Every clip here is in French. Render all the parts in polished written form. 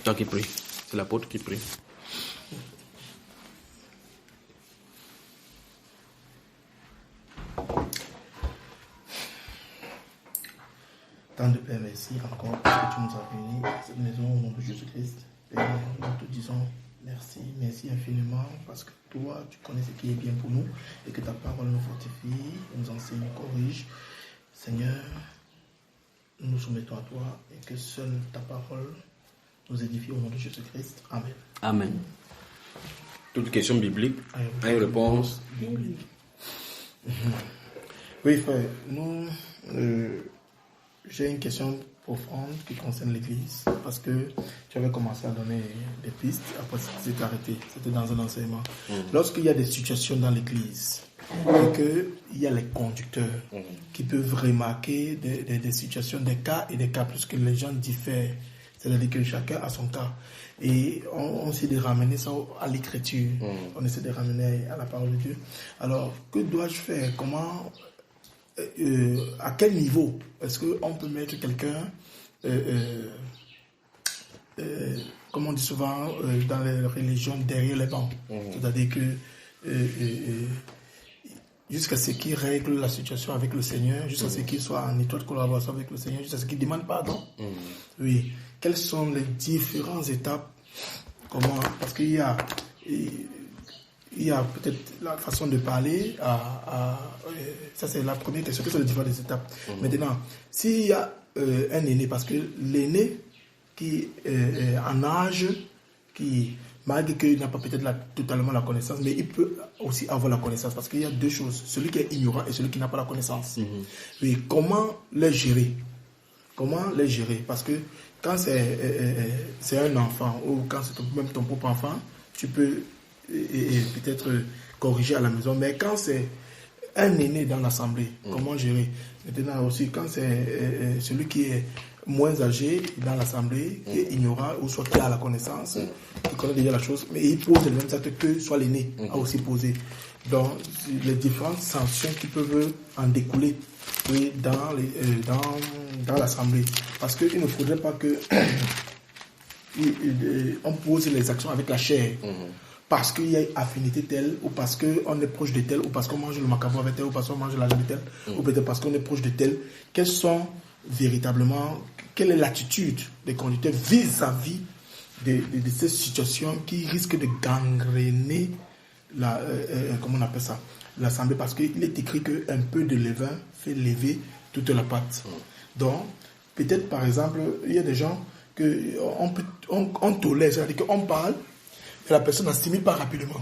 Toi qui prie. C'est l'apôtre qui prie. Tant de Père, merci encore parce que tu nous as réunis à cette maison au nom de Jésus-Christ. Père, nous te disons merci, merci infiniment parce que toi, tu connais ce qui est bien pour nous et que ta parole nous fortifie, nous enseigne, nous corrige. Seigneur, nous nous soumettons à toi et que seule ta parole nous édifie au nom de Jésus-Christ. Amen. Amen. Toute question biblique a une réponse biblique. Oui, frère, j'ai une question profonde qui concerne l'Église, parce que tu avais commencé à donner des pistes, après tu t'es arrêté, c'était dans un enseignement. Lorsqu'il y a des situations dans l'Église, et qu'il y a les conducteurs qui peuvent remarquer des situations, des cas et des cas, puisque les gens diffèrent, c'est-à-dire que chacun a son cas. Et on essaie de ramener ça à l'écriture, on essaie de ramener à la parole de Dieu. Alors, que dois-je faire? Comment... à quel niveau est-ce qu'on peut mettre quelqu'un, comme on dit souvent dans les religions, derrière les bancs? C'est-à-dire que jusqu'à ce qu'il règle la situation avec le Seigneur, jusqu'à ce qu'il soit en étroite collaboration avec le Seigneur, jusqu'à ce qu'il demande pardon. Oui. Quelles sont les différentes étapes? Comment? Parce qu'il y a... Il y a peut-être la façon de parler, ça c'est la première question, quelles sont les différentes étapes. Maintenant, s'il y a un aîné, parce que l'aîné qui est en âge, qui, malgré qu'il n'a pas peut-être totalement la connaissance, mais il peut aussi avoir la connaissance, parce qu'il y a deux choses, celui qui est ignorant et celui qui n'a pas la connaissance. Oui, comment les gérer? Comment les gérer? Parce que quand c'est un enfant, ou quand c'est même ton propre enfant, tu peux... et peut-être corriger à la maison, mais quand c'est un aîné dans l'assemblée, comment gérer? Maintenant aussi, quand c'est celui qui est moins âgé dans l'assemblée, qui est ignorant, ou soit qui a la connaissance, qui connaît déjà la chose, mais il pose les mêmes actes que soit l'aîné a aussi posé. Donc, les différentes sanctions qui peuvent en découler dans l'assemblée. Parce qu'il ne faudrait pas que on pose les actions avec la chair. Parce qu'il y a une affinité telle, ou parce qu'on est proche de tel, ou parce qu'on mange le macaron avec tel, ou parce qu'on mange la viande de tel, ou peut-être parce qu'on est proche de tel. Quelles sont véritablement, quelle est l'attitude des conducteurs vis-à-vis de ces situations qui risquent de gangréner comment on appelle ça, l'assemblée, parce qu'il est écrit qu'un peu de levain fait lever toute la pâte. Donc, peut-être par exemple, il y a des gens qu'on tolère, c'est-à-dire qu'on parle, et la personne n'assimile pas rapidement.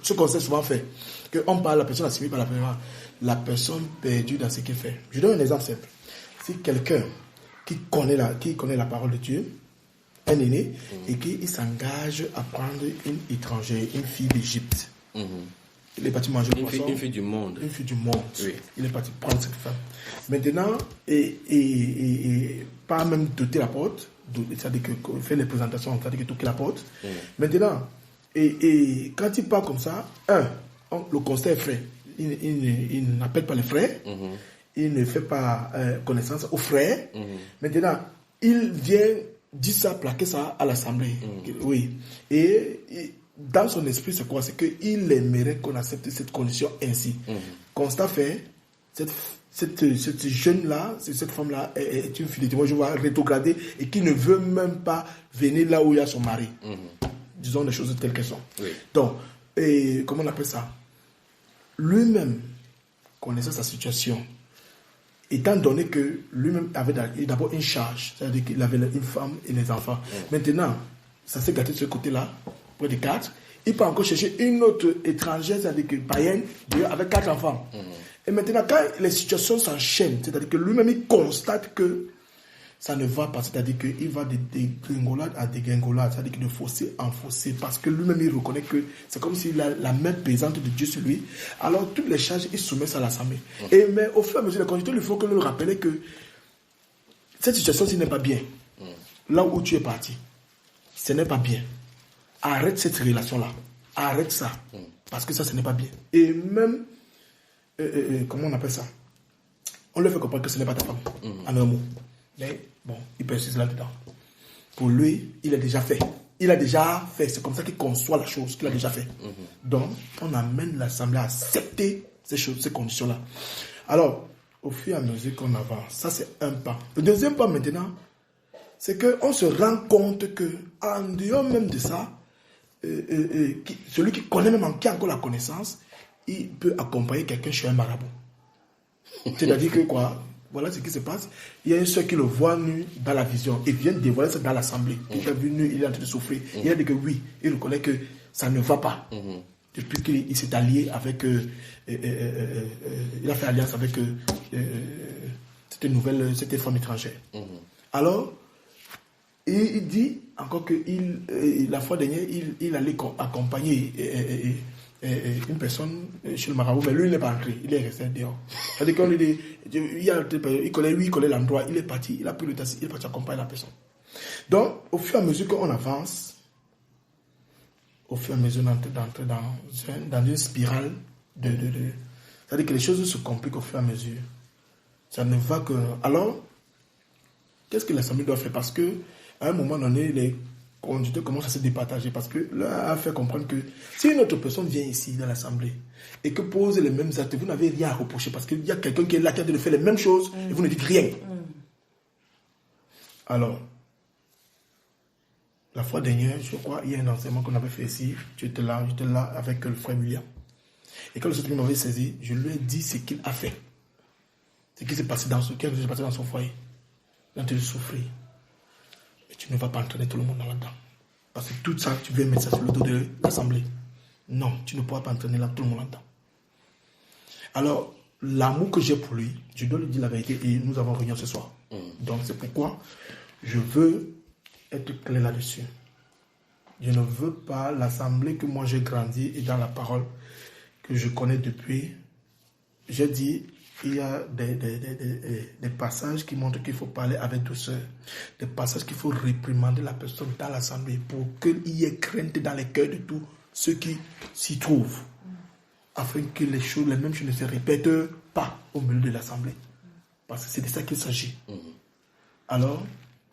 Ce qu'on sait souvent fait, qu'on parle, la personne n'assimile pas rapidement. La personne perdue dans ce qu'elle fait. Je donne un exemple simple. Si quelqu'un qui connaît la parole de Dieu, un aîné, et qu'il s'engage à prendre une étrangère, une fille d'Égypte, il est parti manger le poisson. Une fille du monde. Une fille du monde. Oui. Il est parti prendre cette femme. Maintenant, et pas même doter la porte, c'est-à-dire que faire les présentations, c'est-à-dire que toquer la porte. Maintenant, et quand il part comme ça, le constat est fait. Il n'appelle pas les frères, il ne fait pas connaissance aux frères. Maintenant, il vient dire ça, plaquer ça à l'assemblée. Oui. Et dans son esprit, c'est quoi? C'est qu'il aimerait qu'on accepte cette condition ainsi. Constat fait, cette jeune-là, cette femme-là est une fille de moi, je vois rétrograder et qui ne veut même pas venir là où il y a son mari. Disons les choses telles qu'elles sont. Oui. Donc, comment on appelle ça? Lui-même connaissait sa situation, étant donné que lui-même avait d'abord une charge, c'est-à-dire qu'il avait une femme et les enfants. Maintenant, ça s'est gâté de ce côté-là, près de 4. Il peut encore chercher une autre étrangère, c'est-à-dire que païenne, avec 4 enfants. Et maintenant, quand les situations s'enchaînent, c'est-à-dire que lui-même, il constate que ça ne va pas, c'est-à-dire qu'il va de dégringolade à dégringolade, c'est-à-dire de fossé en fossé, parce que lui-même, il reconnaît que c'est comme s'il a la main pesante de Dieu sur lui. Alors, toutes les charges, il soumet ça à l'assemblée. Mais au fur et à mesure, les conducteurs, il faut que nous le rappelions que cette situation-ci n'est pas bien. Là où tu es parti, ce n'est pas bien. Arrête cette relation-là. Arrête ça. Parce que ça, ce n'est pas bien. Et même, comment on appelle ça? On leur fait comprendre que ce n'est pas ta femme. En un mot. Mais bon, il persiste là-dedans. pour lui, il est déjà fait. Il a déjà fait. C'est comme ça qu'il conçoit la chose qu'il a déjà fait. Donc, on amène l'Assemblée à accepter ces choses, ces conditions-là. Alors, au fur et à mesure qu'on avance, ça c'est un pas. Le deuxième pas maintenant, c'est qu'on se rend compte que en dehors même de ça, celui qui connaît même, qui a encore la connaissance, il peut accompagner quelqu'un chez un marabout. C'est-à-dire que quoi? Voilà ce qui se passe. Il y a un seul qui le voit nu dans la vision et vient dévoiler ça dans l'assemblée. Il l'a vu nu, il est en train de souffrir. Il a dit que oui, il reconnaît que ça ne va pas. Depuis qu'il s'est allié avec... il a fait alliance avec cette femme étrangère. Alors, il dit encore que la fois dernière, il allait accompagner une personne chez le marabout, mais lui, il n'est pas entré, il est resté dehors. C'est-à-dire qu'on lui dit, il connaît l'endroit, il est parti, il a pris le taxi, il est parti accompagner la personne. Donc, au fur et à mesure qu'on avance, au fur et à mesure d'entrer dans une spirale c'est-à-dire que les choses se compliquent au fur et à mesure. Ça ne va que... Alors, qu'est-ce que l'Assemblée doit faire? Parce que à un moment donné, les conducteurs commencent à se départager. Parce que là, a fait comprendre que si une autre personne vient ici dans l'Assemblée et que pose les mêmes actes, vous n'avez rien à reprocher parce qu'il y a quelqu'un qui est là qui a de faire les mêmes choses et vous ne dites rien. Alors, la fois dernière, je crois, il y a un enseignement qu'on avait fait ici. J'étais là avec le frère William. Et quand le Seigneur m'avait saisi, je lui ai dit ce qu'il a fait. Ce qui s'est passé dans son foyer. Il a de souffrir. Et tu ne vas pas entraîner tout le monde là-dedans. Parce que tout ça, tu veux mettre ça sur le dos de l'Assemblée. Non, tu ne pourras pas entraîner tout le monde là-dedans. Alors, l'amour que j'ai pour lui, je dois lui dire la vérité et nous avons réunion ce soir. Donc, c'est pourquoi je veux être clair là-dessus. Je ne veux pas l'Assemblée que moi j'ai grandi et dans la parole que je connais depuis. J'ai dit, il y a des passages qui montrent qu'il faut parler avec douceur. Des passages qu'il faut réprimander la personne dans l'Assemblée pour qu'il y ait crainte dans les cœurs de tous ceux qui s'y trouvent. Afin que les mêmes choses ne se répètent pas au milieu de l'Assemblée. Parce que c'est de ça qu'il s'agit. Alors,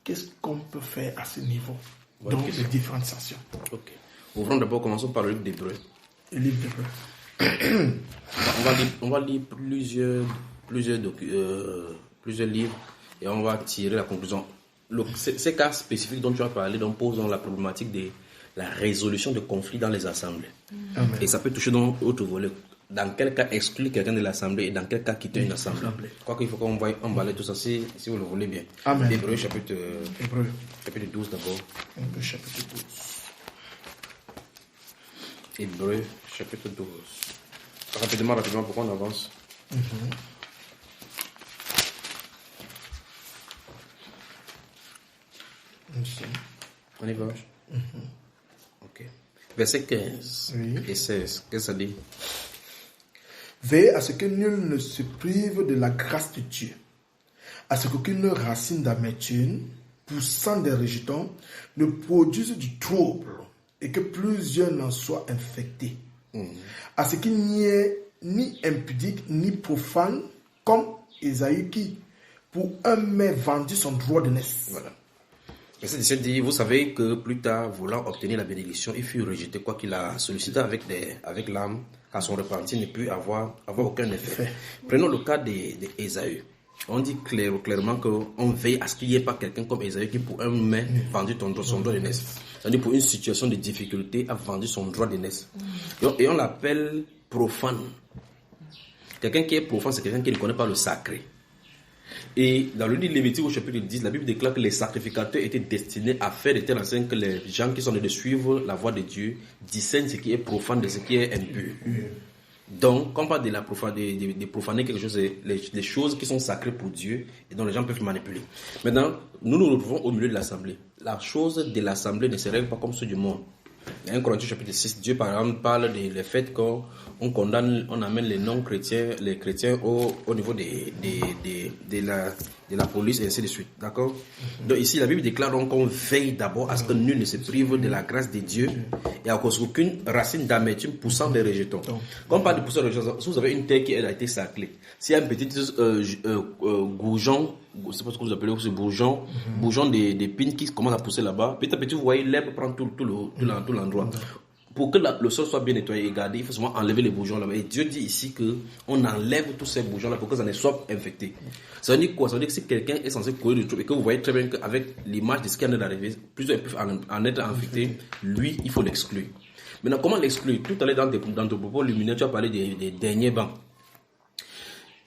qu'est-ce qu'on peut faire à ce niveau? Donc, les différenciations. Ok. Ouvrons d'abord, commençons par le livre d'Hébreux. Le livre d'Hébreux. On va lire plusieurs livres et on va tirer la conclusion. Ces cas spécifiques dont tu as parlé posent la problématique de la résolution de conflits dans les assemblées. Amen. Et ça peut toucher dans d'autres volets. Dans quel cas exclure quelqu'un de l'assemblée et dans quel cas quitter une assemblée. Quoi qu'il faut qu'on va emballer tout ça si vous le voulez bien. Amen. Hébreux chapitre 12 d'abord. Hébreux chapitre 12. Hébreux chapitre 12. Rapidement, pourquoi on avance? On y va? Ok. Verset 15 et 16. Qu'est-ce que ça dit? Veillez à ce que nul ne se prive de la grâce de Dieu, à ce qu'aucune racine d'amertume, poussant des rejetons, ne produise du trouble, et que plusieurs n'en soient infectés. À ce qu'il n'y ait ni impudique, ni profane, comme Ésaü qui, pour un mai, vendit son droit de naissance. Voilà. Verset 17 dit, vous savez que plus tard, voulant obtenir la bénédiction, il fut rejeté, quoi qu'il a sollicité avec l'âme, car son repentir ne put avoir aucun effet. Prenons le cas d'Ésaü. On dit clairement qu'on veille à ce qu'il n'y ait pas quelqu'un comme Ésaü qui, pour un mai, vendu son droit de naissance. C'est-à-dire pour une situation de difficulté, a vendu son droit de naissance. Et on l'appelle profane. Quelqu'un qui est profane, c'est quelqu'un qui ne connaît pas le sacré. Et dans le livre de Lévitique au chapitre 10, la Bible déclare que les sacrificateurs étaient destinés à faire de telle enseigne que les gens qui sont de suivre la voie de Dieu discernent ce qui est profane de ce qui est impur. Donc, quand on parle de profaner quelque chose, c'est les choses qui sont sacrées pour Dieu et dont les gens peuvent manipuler. Maintenant, nous nous retrouvons au milieu de l'assemblée. La chose de l'assemblée ne se règle pas comme ceux du monde. Il y a un Corinthiens chapitre 6, Dieu par exemple parle du fait qu'on condamne, on amène les non-chrétiens, les chrétiens au niveau de de la police, et ainsi de suite. D'accord? Donc ici, la Bible déclare donc qu'on veille d'abord à ce que nul ne se prive de la grâce de Dieu et à cause qu'aucune racine d'amertume poussant des rejetons. Quand on parle de poussant des rejetons, si vous avez une terre qui a été saclée, s'il y a un petit goujon, je ne sais pas ce que vous appelez, ce bourgeon d'épines qui commence à pousser là-bas, petit à petit, vous voyez l'herbe prendre tout l'endroit. Pour que le sol soit bien nettoyé et gardé, il faut seulement enlever les bourgeons là-bas. Et Dieu dit ici qu'on enlève tous ces bourgeons-là pour que ça ne soit infecté. Ça veut dire quoi? Ça veut dire que si quelqu'un est censé courir de trouble et que vous voyez très bien qu'avec l'image de ce qui en est d'arriver, plus il peut en être infecté, lui, il faut l'exclure. Maintenant, comment l'exclure? Tout à l'heure, dans ton propos lumineux, tu as parlé des derniers bancs.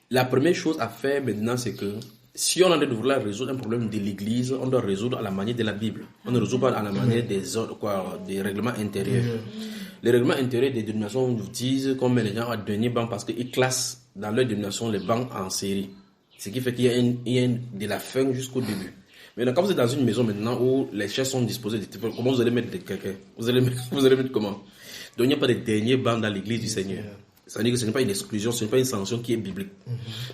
La première chose à faire maintenant, c'est que si on a de vouloir résoudre un problème de l'Église, on doit résoudre à la manière de la Bible. On ne résout pas à la manière des règlements intérieurs. Les règlements intérieurs des dénominations nous disent qu'on met les gens à dernier banc parce qu'ils classent dans leur dénomination les bancs en série. Ce qui fait qu'il y a de la fin jusqu'au début. Maintenant, quand vous êtes dans une maison maintenant où les chaises sont disposées, comment vous allez mettre quelqu'un? Vous allez mettre comment? Donc il n'y a pas de dernier banc dans l'Église du Seigneur. C'est-à-dire que ce n'est pas une exclusion, ce n'est pas une sanction qui est biblique.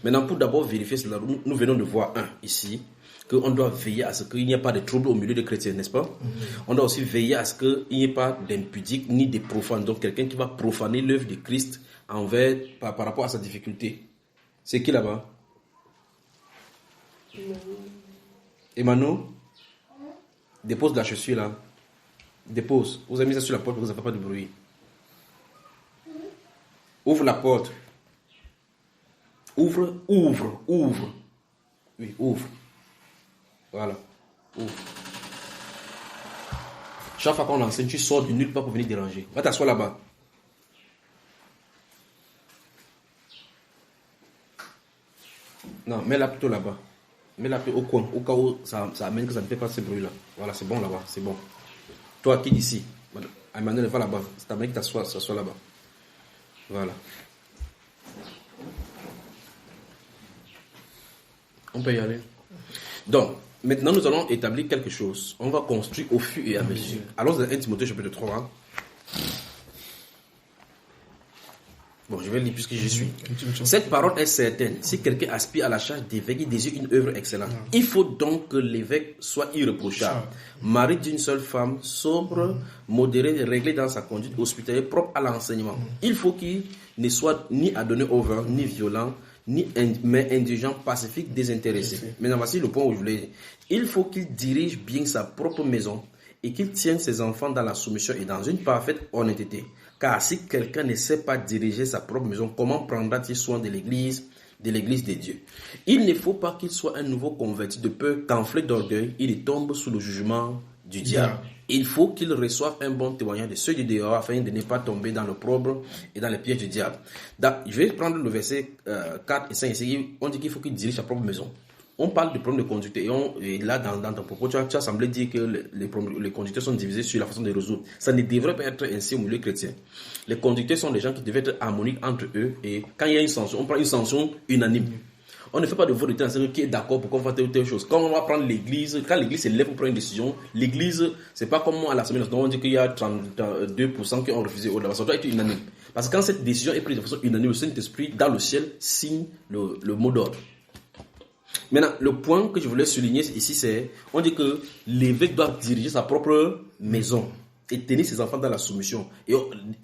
Maintenant, pour d'abord vérifier cela, nous venons de voir ici, qu'on doit veiller à ce qu'il n'y ait pas de trouble au milieu des chrétiens, n'est-ce pas? On doit aussi veiller à ce qu'il n'y ait pas d'impudique ni de profane. Donc, quelqu'un qui va profaner l'œuvre de Christ par rapport à sa difficulté. C'est qui là-bas? Emmanuel? Dépose la chaussure là. Dépose. Vous avez mis ça sur la porte pour que ça ne fasse pas de bruit. Ouvre la porte. Ouvre. Oui, ouvre. Voilà. Ouvre. Chaque fois qu'on enseigne, tu sors de nulle part pour venir déranger. Va t'asseoir là-bas. Non, mets-la plutôt là-bas. Mets-la plutôt au coin, au cas où ça amène que ça ne fait pas ce bruit-là. Voilà, c'est bon là-bas, c'est bon. Toi qui es ici, Emmanuel, va là-bas. C'est ta mère qui t'assoit là-bas. Voilà. On peut y aller. Donc, maintenant nous allons établir quelque chose. On va construire au fur et à mesure. Allons dans 1 Timothée chapitre 3. Bon, je vais lire puisque j'y suis. Cette parole est certaine. Si quelqu'un aspire à la charge d'évêque, il désire une œuvre excellente. Il faut donc que l'évêque soit irréprochable, mari d'une seule femme, sobre, modéré, réglé dans sa conduite, hospitalier, propre à l'enseignement. Il faut qu'il ne soit ni adonné au vin, ni violent, mais indulgent, pacifique, désintéressé. Maintenant, voici le point où je voulais. Il faut qu'il dirige bien sa propre maison et qu'il tienne ses enfants dans la soumission et dans une parfaite honnêteté. Car si quelqu'un ne sait pas diriger sa propre maison, comment prendra-t-il soin de l'église de Dieu? Il ne faut pas qu'il soit un nouveau converti de peur qu'enflé d'orgueil, il tombe sous le jugement du diable. Il faut qu'il reçoive un bon témoignage de ceux du dehors afin de ne pas tomber dans l'opprobre et dans les pièges du diable. Donc, je vais prendre le verset 4 et 5 ici. On dit qu'il faut qu'il dirige sa propre maison. On parle de problèmes de conduite et là, dans ton propos, tu as semblé dire que les conducteurs sont divisés sur la façon de résoudre. Ça ne devrait pas être ainsi au milieu chrétien. Les conducteurs sont des gens qui devaient être harmoniques entre eux et quand il y a une sanction, on prend une sanction unanime. On ne fait pas de vote de temps qui est d'accord pour qu'on fasse telle chose. Quand on va prendre l'église, quand l'église se lève pour prendre une décision, l'église, c'est pas comme à la semaine, on dit qu'il y a 32% qui ont refusé. Ça doit être unanime. Parce que quand cette décision est prise de façon unanime, le Saint-Esprit, dans le ciel, signe le mot d'ordre. Maintenant, le point que je voulais souligner ici, c'est, on dit que l'évêque doit diriger sa propre maison et tenir ses enfants dans la soumission.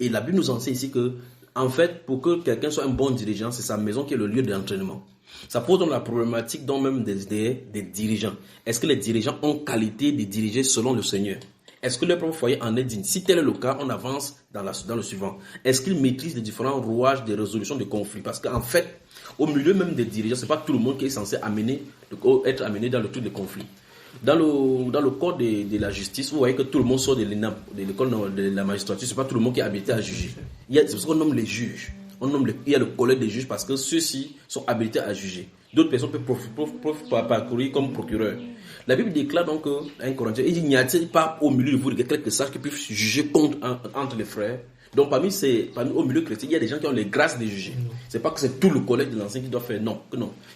Et la Bible nous enseigne ici que, en fait, pour que quelqu'un soit un bon dirigeant, c'est sa maison qui est le lieu d'entraînement. Ça pose donc la problématique dans même des dirigeants. Est-ce que les dirigeants ont qualité de diriger selon le Seigneur? Est-ce que leur propre foyer en est digne? Si tel est le cas, on avance dans le suivant. Est-ce qu'ils maîtrisent les différents rouages de résolution de conflits? Parce qu'en fait, au milieu même des dirigeants, ce n'est pas tout le monde qui est censé être amené dans le truc de conflit. Dans le code de la justice, vous voyez que tout le monde sort de l'école de la magistrature, ce n'est pas tout le monde qui est habilité à juger. C'est pour ça qu'on nomme les juges. Il y a le collège des juges parce que ceux-ci sont habilités à juger. D'autres personnes peuvent parcourir comme procureur. La Bible déclare donc à 1 Corinthiens, il dit, n'y a-t-il pas au milieu de vous quelques sages qui peuvent juger entre les frères? Donc au milieu chrétien, il y a des gens qui ont les grâces de juger. C'est pas que c'est tout le collège de l'ancien qui doit faire, non.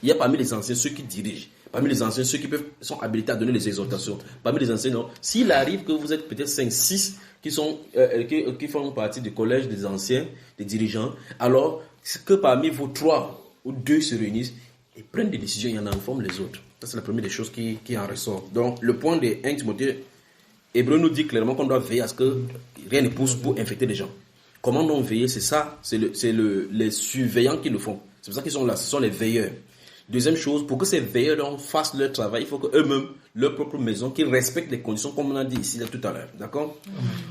Il y a parmi les anciens ceux qui dirigent. Parmi les anciens ceux qui sont habilités à donner les exhortations. Parmi les anciens, non. S'il arrive que vous êtes peut-être 5, 6 qui font partie du collège des anciens, des dirigeants, alors que parmi vos 3 ou 2 se réunissent et prennent des décisions, il y en informe les autres. Ça, c'est la première des choses qui en ressort. Donc, le point de 1 Timothée, Hébreu nous dit clairement qu'on doit veiller à ce que rien ne pousse pour infecter les gens. Comment non veiller? C'est ça, c'est les surveillants qui le font. C'est pour ça qu'ils sont là, ce sont les veilleurs. Deuxième chose, pour que ces veilleurs fassent leur travail, il faut qu'eux-mêmes, leur propre maison, qu'ils respectent les conditions comme on a dit ici tout à l'heure. D'accord?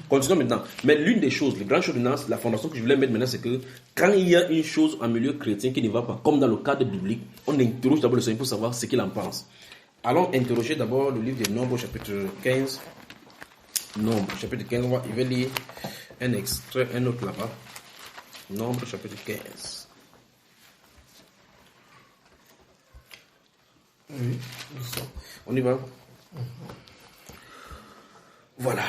Continuons maintenant. Mais l'une des choses, les grandes choses maintenant, la fondation que je voulais mettre maintenant, c'est que quand il y a une chose en milieu chrétien qui ne va pas, comme dans le cadre biblique, on interroge d'abord le Seigneur pour savoir ce qu'il en pense. Allons interroger d'abord le livre des Nombres, chapitre 15. Nombres, chapitre 15, il va lire un extrait, un autre là-bas. Nombres, chapitre 15. Oui, on y va. Voilà.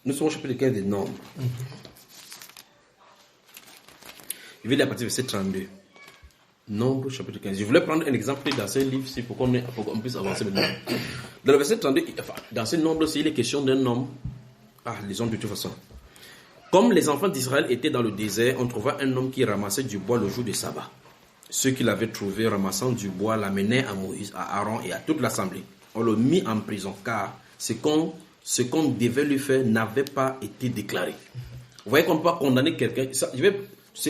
Nous sommes au chapitre 15 des Nombres. Je vais lire à partir du verset 32. Nombre, chapitre 15. Je voulais prendre un exemple dans ce livre pour qu'on puisse avancer maintenant. Dans le verset 32, enfin, dans ce nombre, il est question d'un homme. Lisons de toute façon. Comme les enfants d'Israël étaient dans le désert, on trouva un homme qui ramassait du bois le jour du sabbat. Ceux qui l'avaient trouvé ramassant du bois l'amenaient à Moïse, à Aaron et à toute l'assemblée. On le mit en prison car ce qu'on devait lui faire n'avait pas été déclaré. Vous voyez qu'on ne peut pas condamner quelqu'un.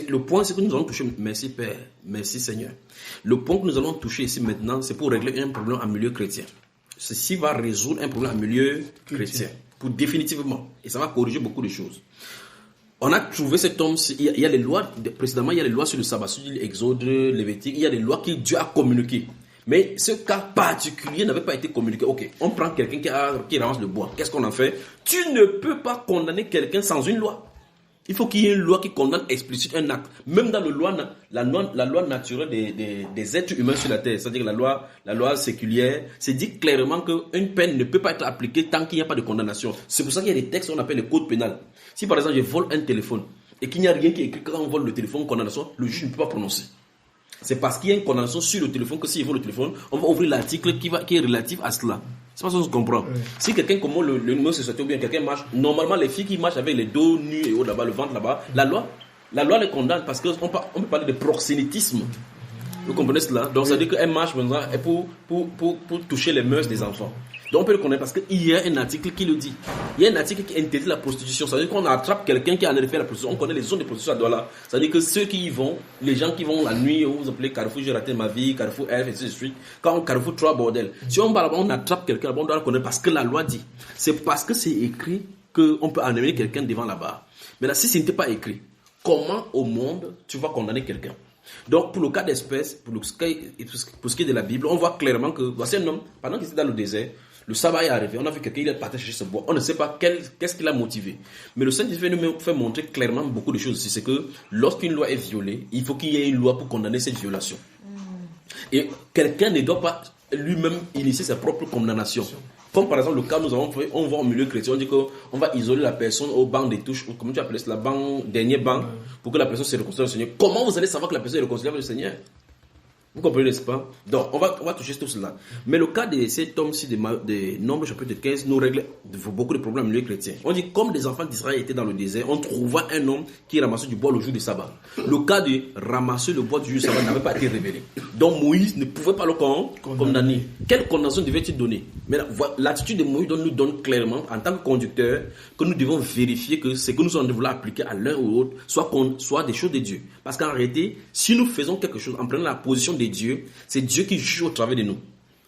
Le point, c'est que nous allons toucher, merci Père, merci Seigneur. Le point que nous allons toucher ici maintenant, c'est pour régler un problème en milieu chrétien. Ceci va résoudre un problème en milieu chrétien, pour définitivement. Et ça va corriger beaucoup de choses. On a trouvé cet homme, il y a les lois, précédemment il y a les lois sur le sabbat, sur l'Exode, Lévitique, il y a des lois que Dieu a communiquées. Mais ce cas particulier n'avait pas été communiqué. Ok, on prend quelqu'un qui ramasse le bois, qu'est-ce qu'on en fait? Tu ne peux pas condamner quelqu'un sans une loi. Il faut qu'il y ait une loi qui condamne explicite un acte. Même dans la loi naturelle des êtres humains sur la terre, c'est-à-dire la loi séculière, c'est dit clairement qu'une peine ne peut pas être appliquée tant qu'il n'y a pas de condamnation. C'est pour ça qu'il y a des textes qu'on appelle le code pénal. Si par exemple je vole un téléphone et qu'il n'y a rien qui est écrit quand on vole le téléphone, condamnation, le juge ne peut pas prononcer. C'est parce qu'il y a une condamnation sur le téléphone que s'il vole le téléphone, on va ouvrir l'article qui est relatif à cela. C'est pas ça qu'on se comprend. Oui. Si quelqu'un, comme le numéro se souhaite ou bien quelqu'un marche, normalement les filles qui marchent avec les dos nus et haut là-bas, le ventre là-bas, la loi les condamne parce qu'on peut parler de proxénétisme. Vous comprenez cela? Donc ça veut dire qu'elle marche maintenant pour toucher les mœurs des enfants. Donc on peut le connaître parce qu'il y a un article qui le dit. Il y a un article qui interdit la prostitution. Ça veut dire qu'on attrape quelqu'un qui a en effet la prostitution. On connaît les zones de prostitution à Douala. Ça veut dire que ceux qui y vont, les gens qui vont la nuit, vous appelez Carrefour, j'ai raté ma vie, Carrefour F, et ainsi de suite. Quand Carrefour 3 bordel. Si on va là-bas, on attrape quelqu'un là-bas, on doit le connaître parce que la loi dit. C'est parce que c'est écrit qu'on peut amener quelqu'un devant là-bas. Mais là, si ce n'était pas écrit, comment au monde tu vas condamner quelqu'un? Donc, pour le cas d'espèce, pour ce qui est de la Bible, on voit clairement que voici un homme, pendant qu'il était dans le désert, le sabbat est arrivé, on a vu quelqu'un, il est parti chercher ce bois, on ne sait pas qu'est-ce qui l'a motivé. Mais le Saint-Esprit nous fait montrer clairement beaucoup de choses ici, c'est que lorsqu'une loi est violée, il faut qu'il y ait une loi pour condamner cette violation. Et quelqu'un ne doit pas lui-même initier sa propre condamnation. Comme par exemple le cas nous avons fait, on va au milieu chrétien, on dit qu'on va isoler la personne au banc des touches, ou comment tu appelles cela, dernier banc, pour que la personne se réconcilie au Seigneur. Comment vous allez savoir que la personne est réconciliable au Seigneur? Vous comprenez, n'est-ce pas? Donc, on va toucher tout cela. Mais le cas de cet homme-ci, de Nombres, chapitre 15, nous règle beaucoup de problèmes au milieu chrétien. On dit, comme les enfants d'Israël étaient dans le désert, on trouva un homme qui ramassait du bois le jour du sabbat. Le cas de ramasser le bois du jour du sabbat n'avait pas été révélé. Donc, Moïse ne pouvait pas le condamner. Quelle condamnation devait-il donner? Mais l'attitude de Moïse nous donne clairement, en tant que conducteur, que nous devons vérifier que ce que nous sommes voulu appliquer à l'un ou l'autre soit des choses de Dieu. Parce qu'en réalité, si nous faisons quelque chose en prenant la position de Dieu, c'est Dieu qui juge au travers de nous.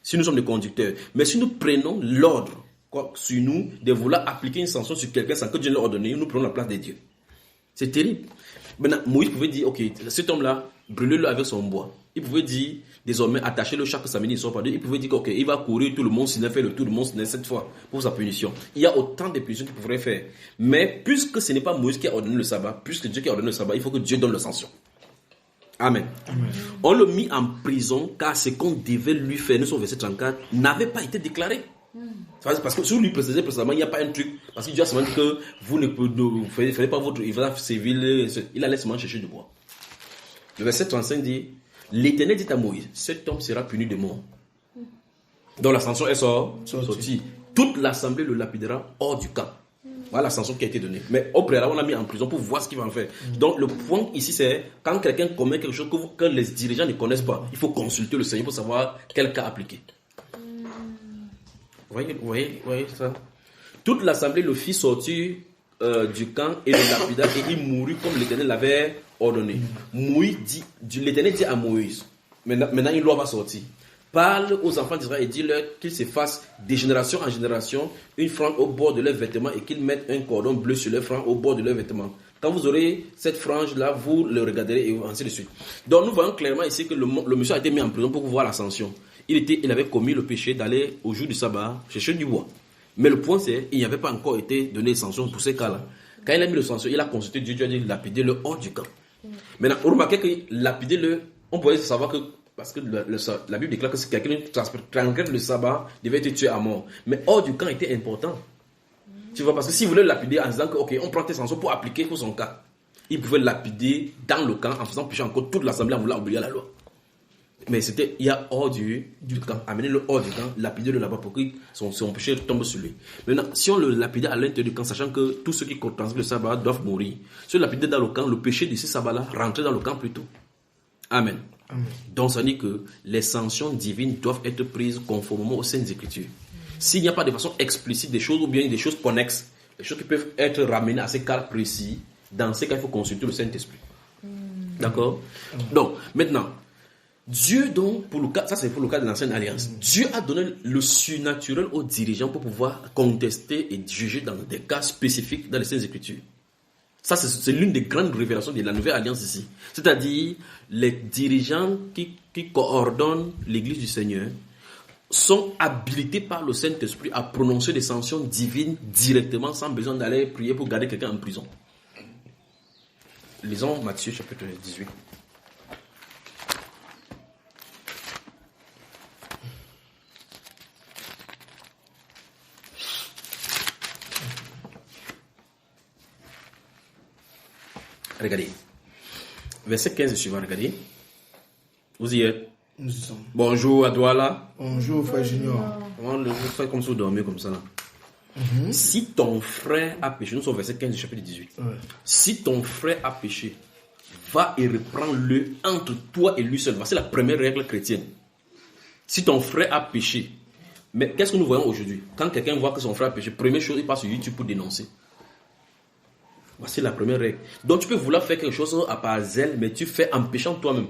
Si nous sommes des conducteurs. Mais si nous prenons l'ordre sur nous de vouloir appliquer une sanction sur quelqu'un sans que Dieu l'ait ordonné, nous prenons la place de Dieu. C'est terrible. Maintenant, Moïse pouvait dire, ok, cet homme-là, brûlez-le avec son bois. Il pouvait dire, désormais, attachez-le chaque samedi, il sort par deux. Il pouvait dire, ok, il va courir tout le monde Sinaï, faire le tour du monde Sinaï 7 fois pour sa punition. Il y a autant de punitions qu'il pourrait faire. Mais puisque ce n'est pas Moïse qui a ordonné le sabbat, puisque Dieu qui a ordonné le sabbat, il faut que Dieu donne la sanction. Amen. Amen. On l'a mis en prison car ce qu'on devait lui faire, nous sommes au verset 34, n'avait pas été déclaré. Parce que sur lui précédemment, il n'y a pas un truc. Parce que Dieu a seulement dit que vous ne faites pas votre évidence civile. Il allait seulement chercher du bois. Le verset 35 dit, l'Éternel dit à Moïse, cet homme sera puni de mort. Donc la sanction est sortie. Toute l'assemblée le lapidera hors du camp. Voilà la sanction qui a été donnée. Mais au préalable, on l'a mis en prison pour voir ce qu'il va en faire. Donc le point ici, c'est quand quelqu'un commet quelque chose que les dirigeants ne connaissent pas, il faut consulter le Seigneur pour savoir quel cas appliquer. Vous voyez ça? Toute l'assemblée le fit sortir du camp et le lapida et il mourut comme l'Éternel l'avait ordonné. L'Éternel dit à Moïse, maintenant une loi va sortir. Parle aux enfants d'Israël et dis-leur qu'ils se fassent de génération en génération une frange au bord de leurs vêtements et qu'ils mettent un cordon bleu sur leur frange au bord de leurs vêtements. Quand vous aurez cette frange-là, vous le regarderez et ainsi de suite. Donc nous voyons clairement ici que le monsieur a été mis en prison pour voir la sanction. Il avait commis le péché d'aller au jour du sabbat chercher du bois. Mais le point c'est qu'il n'y avait pas encore été donné de sanction pour ces cas-là. Quand il a mis le sanction, il a consulté Dieu, Dieu a dit lapidez-le hors du camp. Maintenant, vous remarquez que lapidez-le, on pourrait savoir que parce que la Bible déclare que si quelqu'un transgresse le sabbat, devait être tué à mort. Mais hors du camp était important. Tu vois, parce que s'il voulait lapider en disant que, ok, on prend tes sanctions pour appliquer pour son cas, il pouvait lapider dans le camp en faisant pécher encore toute l'assemblée en voulant oublier la loi. Mais il y a hors du camp. Amenez-le hors du camp, lapidez-le là-bas pour que son péché tombe sur lui. Maintenant, si on le lapidait à l'intérieur du camp, sachant que tous ceux qui transgressent le sabbat doivent mourir, si on le lapidait dans le camp, le péché de ce sabbat-là rentrait dans le camp plus tôt. Amen. Donc ça dit que les sanctions divines doivent être prises conformément aux Saintes Écritures. S'il n'y a pas de façon explicite des choses ou bien des choses connexes, des choses qui peuvent être ramenées à ces cas précis, dans ces cas il faut consulter le Saint-Esprit. D'accord? Donc maintenant, Dieu donc, pour le cas, ça c'est pour le cas de l'Ancienne Alliance, Dieu a donné le surnaturel aux dirigeants pour pouvoir contester et juger dans des cas spécifiques dans les Saintes Écritures. Ça, c'est l'une des grandes révélations de la Nouvelle Alliance ici. C'est-à-dire, les dirigeants qui coordonnent l'Église du Seigneur sont habilités par le Saint-Esprit à prononcer des sanctions divines directement sans besoin d'aller prier pour garder quelqu'un en prison. Lisons Matthieu chapitre 18. Regardez. Verset 15 et suivant, regardez. Vous y êtes? Nous y sommes. Bonjour à Douala. Bonjour frère Junior. Vous faites comme si vous dormiez comme ça là. Si ton frère a péché, nous sommes au verset 15 du chapitre 18. Ouais. Si ton frère a péché, va et reprends-le entre toi et lui seul. C'est la première règle chrétienne. Si ton frère a péché, mais qu'est-ce que nous voyons aujourd'hui? Quand quelqu'un voit que son frère a péché, première chose, il passe sur YouTube pour dénoncer. Voici la première règle. Donc tu peux vouloir faire quelque chose à part zèle, mais tu fais en péchant toi-même.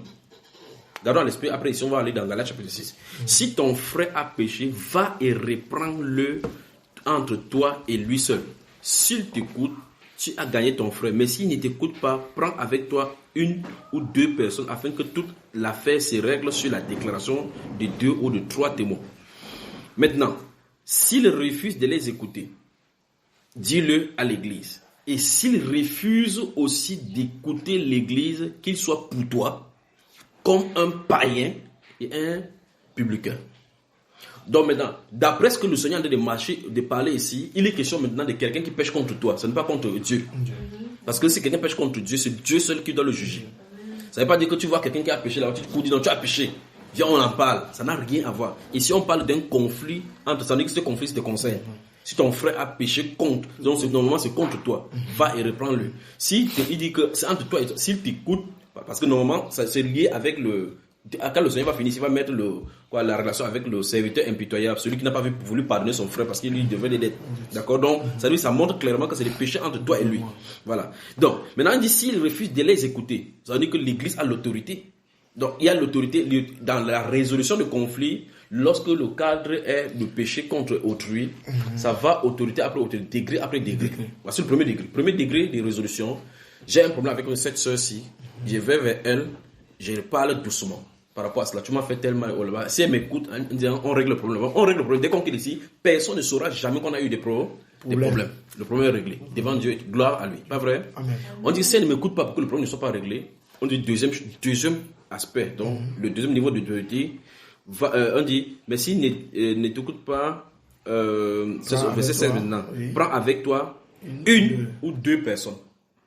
Gardons l'esprit, après ici on va aller dans Galates chapitre 6. Si ton frère a péché, va et reprends-le entre toi et lui seul. S'il t'écoute, tu as gagné ton frère. Mais s'il ne t'écoute pas, prends avec toi une ou deux personnes afin que toute l'affaire se règle sur la déclaration de 2 ou de 3 témoins. Maintenant, s'il refuse de les écouter, dis-le à l'église. Et s'il refuse aussi d'écouter l'église, qu'il soit pour toi, comme un païen et un publicain. Donc maintenant, d'après ce que le Seigneur a de parler ici, il est question maintenant de quelqu'un qui pêche contre toi. Ce n'est pas contre Dieu. Parce que si quelqu'un pêche contre Dieu, c'est Dieu seul qui doit le juger. Ça ne veut pas dire que tu vois quelqu'un qui a péché là, tu te dis non, tu as péché. Viens, on en parle. Ça n'a rien à voir. Ici, on parle d'un conflit entre, ça veut dire que ce conflit, c'est des conseils. Si ton frère a péché contre, donc normalement c'est contre toi, va et reprends-le. Si il dit que c'est entre toi et toi, s'il t'écoute, parce que normalement c'est lié avec le, quand le Seigneur va finir, il va mettre la relation avec le serviteur impitoyable, celui qui n'a pas voulu pardonner son frère parce qu'il lui devait des dettes. D'accord? Donc ça montre clairement que c'est le péché entre toi et lui. Voilà. Donc maintenant il dit s'il refuse de les écouter, ça veut dire que l'Église a l'autorité. Donc il y a l'autorité dans la résolution de conflits. Lorsque le cadre est le péché contre autrui, ça va autorité après autorité, degré après degré. Voici le premier degré. Premier degré de résolution. J'ai un problème avec cette soeur-ci. Je vais vers elle, je parle doucement par rapport à cela. Tu m'as fait tellement mal. Si elle m'écoute, on règle le problème. On règle le problème. Dès qu'on quitte ici, personne ne saura jamais qu'on a eu des problèmes. Le problème est réglé. Devant Dieu, gloire à lui. Pas vrai? Amen. On dit si elle ne m'écoute pas pour que le problème ne soit pas réglé, on dit deuxième aspect. Donc, le deuxième niveau d'autorité. On dit, mais s'il ne t'écoute pas, c'est sur verset 16 maintenant. Oui. Prends avec toi une ou deux personnes.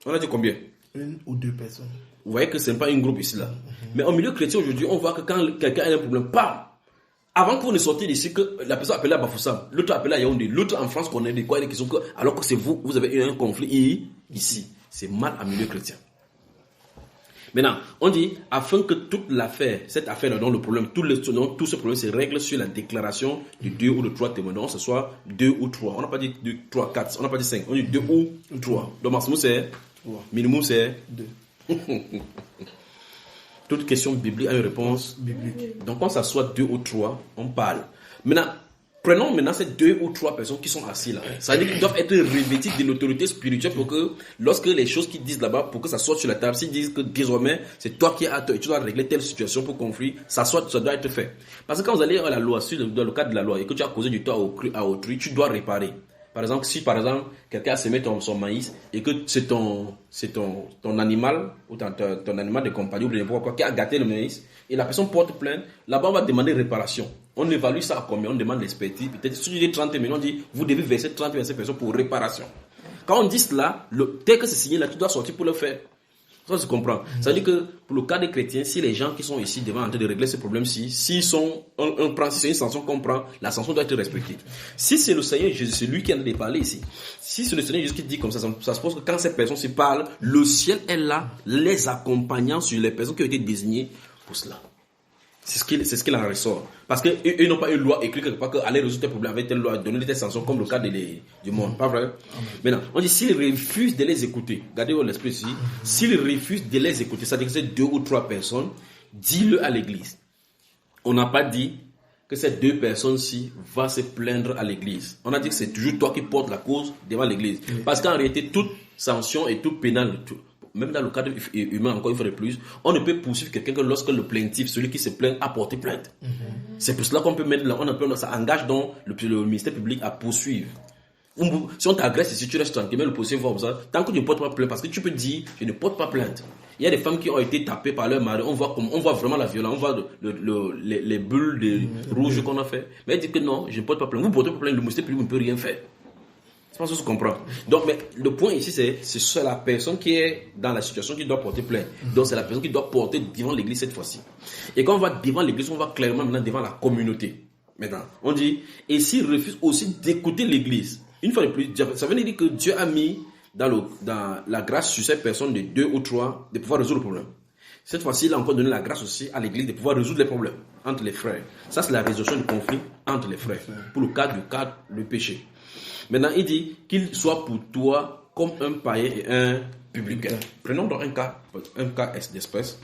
On a dit combien? Une ou deux personnes. Vous voyez que ce n'est pas un groupe ici là. Mais au milieu chrétien aujourd'hui, on voit que quand quelqu'un a un problème, Avant que vous ne sortiez d'ici, que la personne appelée à Bafoussam, l'autre appelé à Yaoundé, l'autre en France connaît des quoi, des questions, alors que c'est vous, vous avez eu un conflit ici. C'est mal à milieu chrétien. Maintenant, on dit, afin que toute l'affaire, cette affaire-là, dont le problème, tout ce problème se règle sur la déclaration de 2 ou de 3 témoins. Donc, ce soit 2 ou 3. On n'a pas dit 2, 3, 4, on n'a pas dit 5. On dit 2 ou 3. Donc, maximum c'est 3. Minimum c'est 2. Toute question biblique a une réponse biblique. Donc, quand ça soit 2 ou 3, on parle. Maintenant, prenons maintenant ces 2 ou 3 personnes qui sont assises là. Ça veut dire qu'ils doivent être revêtis de l'autorité spirituelle pour que, lorsque les choses qu'ils disent là-bas, pour que ça sorte sur la table, s'ils disent que désormais, c'est toi qui as et tu dois régler telle situation pour conflit, ça doit être fait. Parce que quand vous allez à la loi, dans le cadre de la loi, et que tu as causé du tort à autrui, tu dois réparer. Par exemple, si par exemple, quelqu'un a semé son maïs et que c'est ton animal ou ton animal de compagnie ou n'importe quoi qui a gâté le maïs et la personne porte plainte, là-bas on va demander réparation. On évalue ça à combien, on demande l'expertise. Peut-être si tu dis 30 millions, on dit vous devez verser 30 000 personnes pour réparation. Quand on dit cela, dès que c'est signé là, tu dois sortir pour le faire. Ça se comprend. Ça veut dire que pour le cas des chrétiens, si les gens qui sont ici devant en train de régler ce problème-ci, si c'est une sanction qu'on prend, la sanction doit être respectée. Si c'est le Seigneur Jésus, c'est lui qui en a parlé ici. Si c'est le Seigneur Jésus qui dit comme ça se pose que quand ces personnes se parlent, le ciel est là, les accompagnant sur les personnes qui ont été désignées pour cela. C'est ce qu'il en ressort. Parce qu'ils n'ont pas une loi écrite quelque part que aller résoudre tes problèmes avec telle loi, donner des sanctions comme le cas du monde. Pas vrai? Amen. Maintenant, on dit s'ils refusent de les écouter, gardez l'esprit ici, s'ils refusent de les écouter, c'est-à-dire que c'est 2 ou 3 personnes, dis-le à l'église. On n'a pas dit que ces 2 personnes-ci vont se plaindre à l'église. On a dit que c'est toujours toi qui portes la cause devant l'église. Oui. Parce qu'en réalité, toute sanction et toute pénal, même dans le cadre humain, encore une fois de plus, on ne peut poursuivre quelqu'un que lorsque le plaintif, celui qui se plaint, a porté plainte. C'est pour cela qu'on peut mettre là, ça engage donc le ministère public à poursuivre. Si on t'agresse, si tu restes tranquille, mais le policier va comme ça, tant que tu ne portes pas plainte, parce que tu peux dire, je ne porte pas plainte. Il y a des femmes qui ont été tapées par leur mari, on voit vraiment la violence, on voit les bulles de rouge qu'on a fait. Mais elle dit que non, je ne porte pas plainte. Vous ne portez pas plainte, le ministère public ne peut rien faire. Je pense que tu comprends. Donc, mais le point ici, c'est la personne qui est dans la situation qui doit porter plainte. Donc, c'est la personne qui doit porter devant l'église cette fois-ci. Et quand on va devant l'église, on va clairement maintenant devant la communauté. Maintenant, on dit, et s'il refuse aussi d'écouter l'église, une fois de plus, ça veut dire que Dieu a mis dans la grâce sur cette personne de 2 ou 3 de pouvoir résoudre le problème. Cette fois-ci, il a encore donné la grâce aussi à l'église de pouvoir résoudre les problèmes entre les frères. Ça, c'est la résolution du conflit entre les frères. Pour le cas du péché. Maintenant, il dit qu'il soit pour toi comme un païen et un publicain. Prenons donc un cas d'espèce.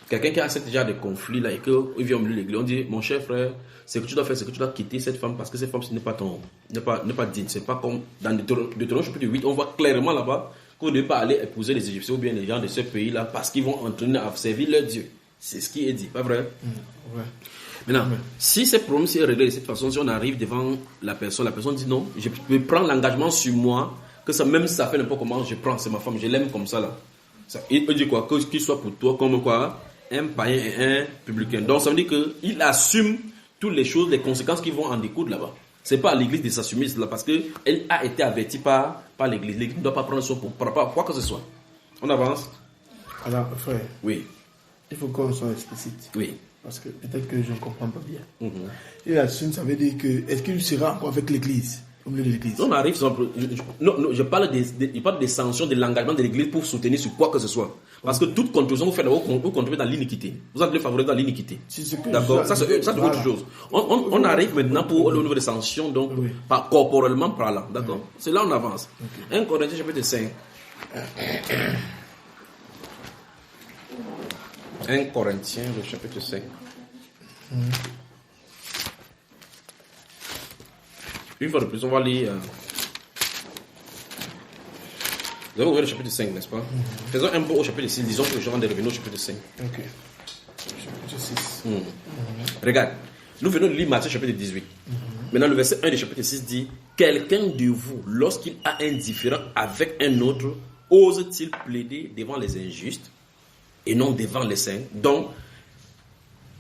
Quelqu'un qui a déjà des conflits là et qu'il vient au milieu de l'église, on dit, mon cher frère, ce que tu dois faire, c'est que tu dois quitter cette femme parce que cette femme, ce n'est pas digne. C'est pas comme dans Deutéronome chapitre 8, on voit clairement là-bas que vous ne devez pas aller épouser les Égyptiens ou bien les gens de ce pays-là parce qu'ils vont entraîner à servir leur Dieu. C'est ce qui est dit, pas vrai? Ouais. Maintenant, si ce problème est réglé de cette façon, si on arrive devant la personne dit non, je peux prendre l'engagement sur moi, que ça, même si ça fait n'importe comment, je prends, c'est ma femme, je l'aime comme ça là. Il dit quoi? Qu'il soit pour toi comme quoi? Un païen et un publicain. Donc ça veut dire qu'il assume toutes les choses, les conséquences qui vont en découdre là-bas. C'est pas à l'église de s'assumer cela parce qu'elle a été avertie par l'église. L'église ne doit pas prendre son par rapport à quoi que ce soit. On avance? Alors, frère. Oui. Il faut qu'on soit explicite. Oui. Parce que peut-être que je ne comprends pas bien. Il assume, ça veut dire que est-ce qu'il sera encore avec l'église, au milieu de l'église? On arrive, je parle des sanctions, de l'engagement de l'église pour soutenir sur quoi que ce soit. Parce que toute contribution vous faites, vous contribuez dans l'iniquité. Vous allez favoriser dans l'iniquité. D'accord? Ça c'est autre chose. On arrive maintenant au niveau des sanctions, donc corporellement parlant. D'accord? C'est là on avance. 1 Corinthiens chapitre 5. 1 Corinthiens, le chapitre 5. Une fois de plus, on va lire. Vous avez ouvert le chapitre 5, n'est-ce pas? Faisons un peu au chapitre 6. Disons que les gens vont revenir au chapitre 5. Ok. Chapitre 6. Regarde, nous venons de lire Matthieu chapitre 18. Maintenant, le verset 1 du chapitre 6 dit: quelqu'un de vous, lorsqu'il a un différend avec un autre, ose-t-il plaider devant les injustes et non devant les saints? Donc,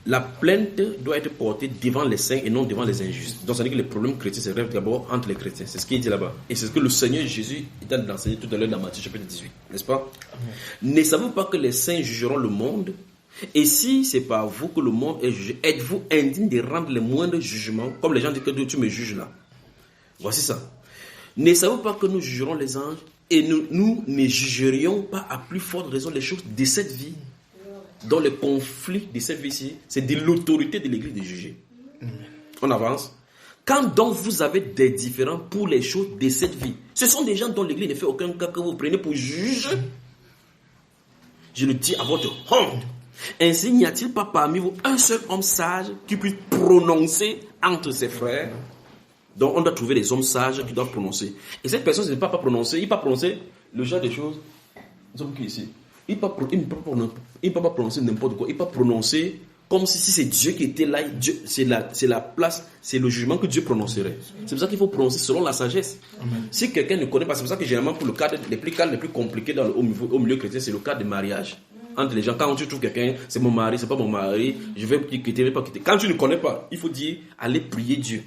la plainte doit être portée devant les saints et non devant les injustes. Donc, ça veut dire que les problèmes chrétiens se règlent d'abord entre les chrétiens. C'est ce qu'il dit là-bas. Et c'est ce que le Seigneur Jésus est en train d'enseigner tout à l'heure dans Matthieu chapitre 18. N'est-ce pas? Ne savez-vous pas que les saints jugeront le monde? Et si c'est par vous que le monde est jugé, êtes-vous indigne de rendre les moindres jugements, comme les gens disent que tu me juges là. Voici ça. Ne savez-vous pas que nous jugerons les anges et nous ne jugerions pas à plus forte raison les choses de cette vie? Dans le conflit de cette vie-ci, c'est de l'autorité de l'Église de juger. On avance. Quand donc vous avez des différends pour les choses de cette vie, ce sont des gens dont l'Église ne fait aucun cas que vous prenez pour juge. Je le dis à votre honte. Ainsi, n'y a-t-il pas parmi vous un seul homme sage qui puisse prononcer entre ses frères? Donc, on doit trouver des hommes sages qui doivent prononcer. Et cette personne ne peut pas prononcer, il ne peut pas prononcer le genre de choses. Nous sommes qui ici? Il ne peut pas prononcer n'importe quoi. Il ne peut pas prononcer comme si c'est Dieu qui était là. C'est la place, c'est le jugement que Dieu prononcerait. C'est pour ça qu'il faut prononcer selon la sagesse. Amen. Si quelqu'un ne connaît pas, c'est pour ça que généralement pour le cadre les plus compliqués au milieu chrétien, c'est le cas de mariage. Entre les gens, quand tu trouves quelqu'un, c'est mon mari, c'est pas mon mari, je vais quitter, je vais pas quitter. Quand tu ne connais pas, il faut dire, allez prier Dieu.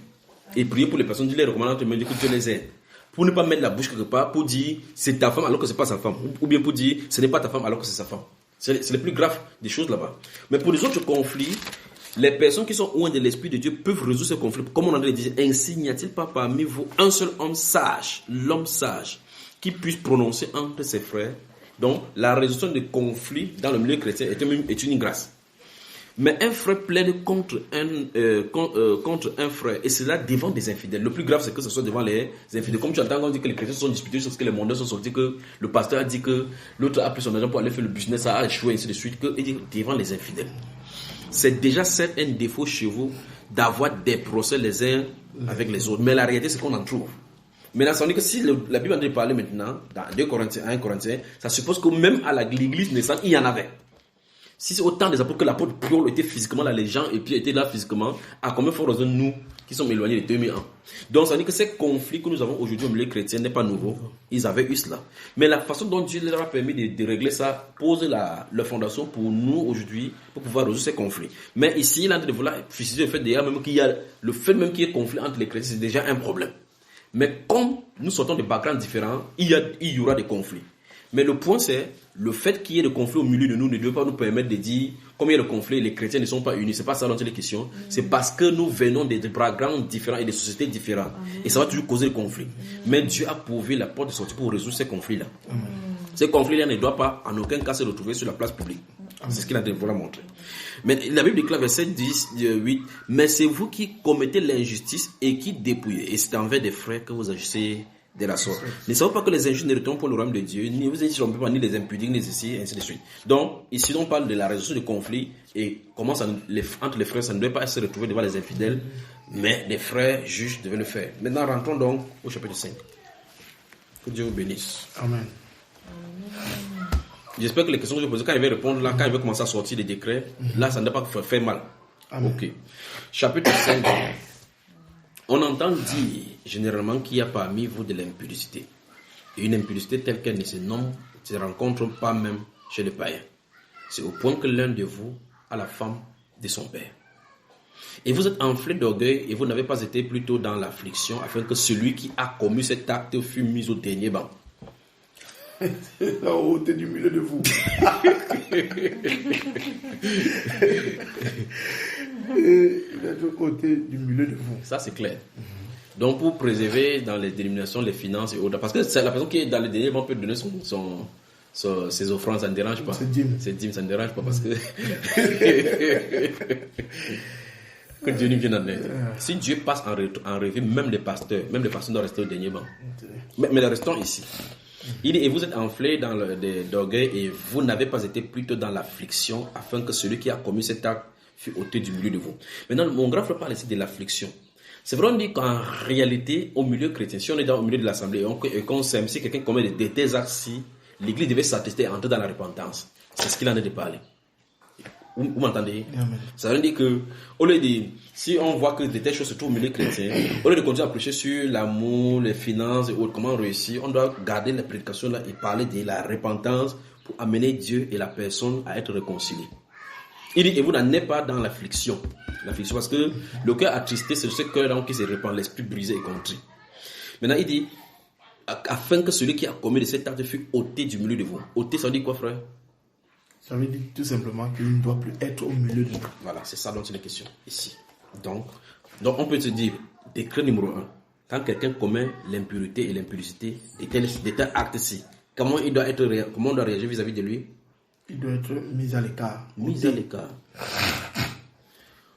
Et prier pour les personnes, Dieu les recommande, dire que Dieu les aide. Pour ne pas mettre la bouche quelque part, pour dire, c'est ta femme alors que c'est pas sa femme. Ou bien pour dire, ce n'est pas ta femme alors que c'est sa femme. C'est le plus grave des choses là-bas. Mais pour les autres conflits, les personnes qui sont loin de l'Esprit de Dieu peuvent résoudre ces conflits. Comme on en a dit, ainsi n'y a-t-il pas parmi vous un seul homme sage, l'homme sage, qui puisse prononcer entre ses frères? Donc, la résolution des conflits dans le milieu chrétien est une grâce. Mais un frère plaide contre un frère, et cela devant des infidèles. Le plus grave, c'est que ce soit devant les infidèles. Comme tu entends, on dit que les chrétiens sont disputés sur ce que les mondains sont sortis, que le pasteur a dit que l'autre a pris son argent pour aller faire le business, ça a échoué, ainsi de suite, que, et dit devant les infidèles. C'est déjà certes un défaut chez vous d'avoir des procès les uns avec les autres. Mais la réalité, c'est qu'on en trouve. Maintenant, ça veut dire que si la Bible en train de parler maintenant, dans 2 Corinthiens, 1 Corinthiens, ça suppose que même à l'église naissante, il y en avait. Si c'est autant des apôtres que l'apôtre Paul était physiquement là, les gens et puis étaient là physiquement, à combien faut raison nous qui sommes éloignés de 2000 ans? Donc ça veut dire que ces conflits que nous avons aujourd'hui au milieu chrétien n'est pas nouveau. Ils avaient eu cela. Mais la façon dont Dieu leur a permis de régler ça pose la fondation pour nous aujourd'hui pour pouvoir résoudre ces conflits. Mais ici, il a de vouloir préciser le fait d'ailleurs même qu'il y a le fait même qu'il y ait conflit entre les chrétiens, c'est déjà un problème. Mais comme nous sortons de backgrounds différents, il y aura des conflits. Mais le point c'est, le fait qu'il y ait des conflits au milieu de nous ne doit pas nous permettre de dire, comme il y a des conflits, les chrétiens ne sont pas unis. C'est pas ça dont il est question. C'est parce que nous venons des backgrounds différents et des sociétés différentes. Et ça va toujours causer des conflits. Mais Dieu a trouvé la porte de sortie pour résoudre ces conflits-là. Ces conflits-là ne doivent pas en aucun cas se retrouver sur la place publique. C'est ce qu'il a de vouloir montrer. Mais la Bible déclare verset 8, mais c'est vous qui commettez l'injustice et qui dépouillez. Et c'est envers des frères que vous agissez de la sorte. Ne savez pas que les injustes ne retournent pas le royaume de Dieu, ni vous injurez pas, ni les impudiques, ni ceci, ainsi de suite. Donc, ici, on parle de la résolution du conflit et comment entre les frères, ça ne doit pas se retrouver devant les infidèles, mais les frères juges devaient le faire. Maintenant, rentrons donc au chapitre 5. Que Dieu vous bénisse. Amen. J'espère que les questions que je posais, quand il va répondre là, quand il va commencer à sortir des décrets, là, ça ne doit pas faire mal. Amen. Ok. Chapitre 5. On entend dire généralement qu'il y a parmi vous de l'impudicité. Et une impudicité telle qu'elle ne se rencontre pas même chez les païens. C'est au point que l'un de vous a la femme de son père. Et vous êtes enflé d'orgueil et vous n'avez pas été plutôt dans l'affliction afin que celui qui a commis cet acte fût mis au dernier banc. La haute du milieu de vous. Il est de côté du milieu de vous. Ça, c'est clair. Donc, pour préserver dans les dénominations, les finances et autres, parce que c'est la personne qui est dans les derniers bancs peut donner ses offrandes, ça ne dérange pas. C'est dîme. C'est dîme, ça ne dérange pas parce que. Que Dieu nous vienne en aide. Si Dieu passe en revue, même les pasteurs doivent rester au dernier banc. Mais restons ici. Il dit, et vous êtes enflés d'orgueil et vous n'avez pas été plutôt dans l'affliction afin que celui qui a commis cet acte fût ôté du milieu de vous. Maintenant, mon grand frère parle ici de l'affliction. C'est vrai, on dit qu'en réalité, au milieu chrétien, si on est au milieu de l'assemblée et qu'on s'aime, si quelqu'un commet des tels actes, si l'église devait s'attester et entrer dans la repentance. C'est ce qu'il en est de parler. Vous m'entendez? Amen. Ça veut dire que, au lieu de, si on voit que de telles choses se trouvent au milieu chrétien, au lieu de continuer à prêcher sur l'amour, les finances et autres, comment réussir, on doit garder la prédication là et parler de la repentance pour amener Dieu et la personne à être réconciliés. Il dit, et vous n'en êtes pas dans l'affliction. L'affliction, parce que le cœur attristé, c'est ce cœur qui se répand, l'esprit brisé et contrit. Maintenant, il dit, afin que celui qui a commis de cet acte fût ôté du milieu de vous. Ôté, ça veut dire quoi, frère? Ça veut dire tout simplement qu'il ne doit plus être au milieu de nous. Voilà, c'est ça dont il est question ici. Donc on peut se dire, décret numéro 1, quand quelqu'un commet l'impurité et l'impudicité de tel acte-ci, comment on doit réagir vis-à-vis de lui? Il doit être mis à l'écart. Mis à l'écart.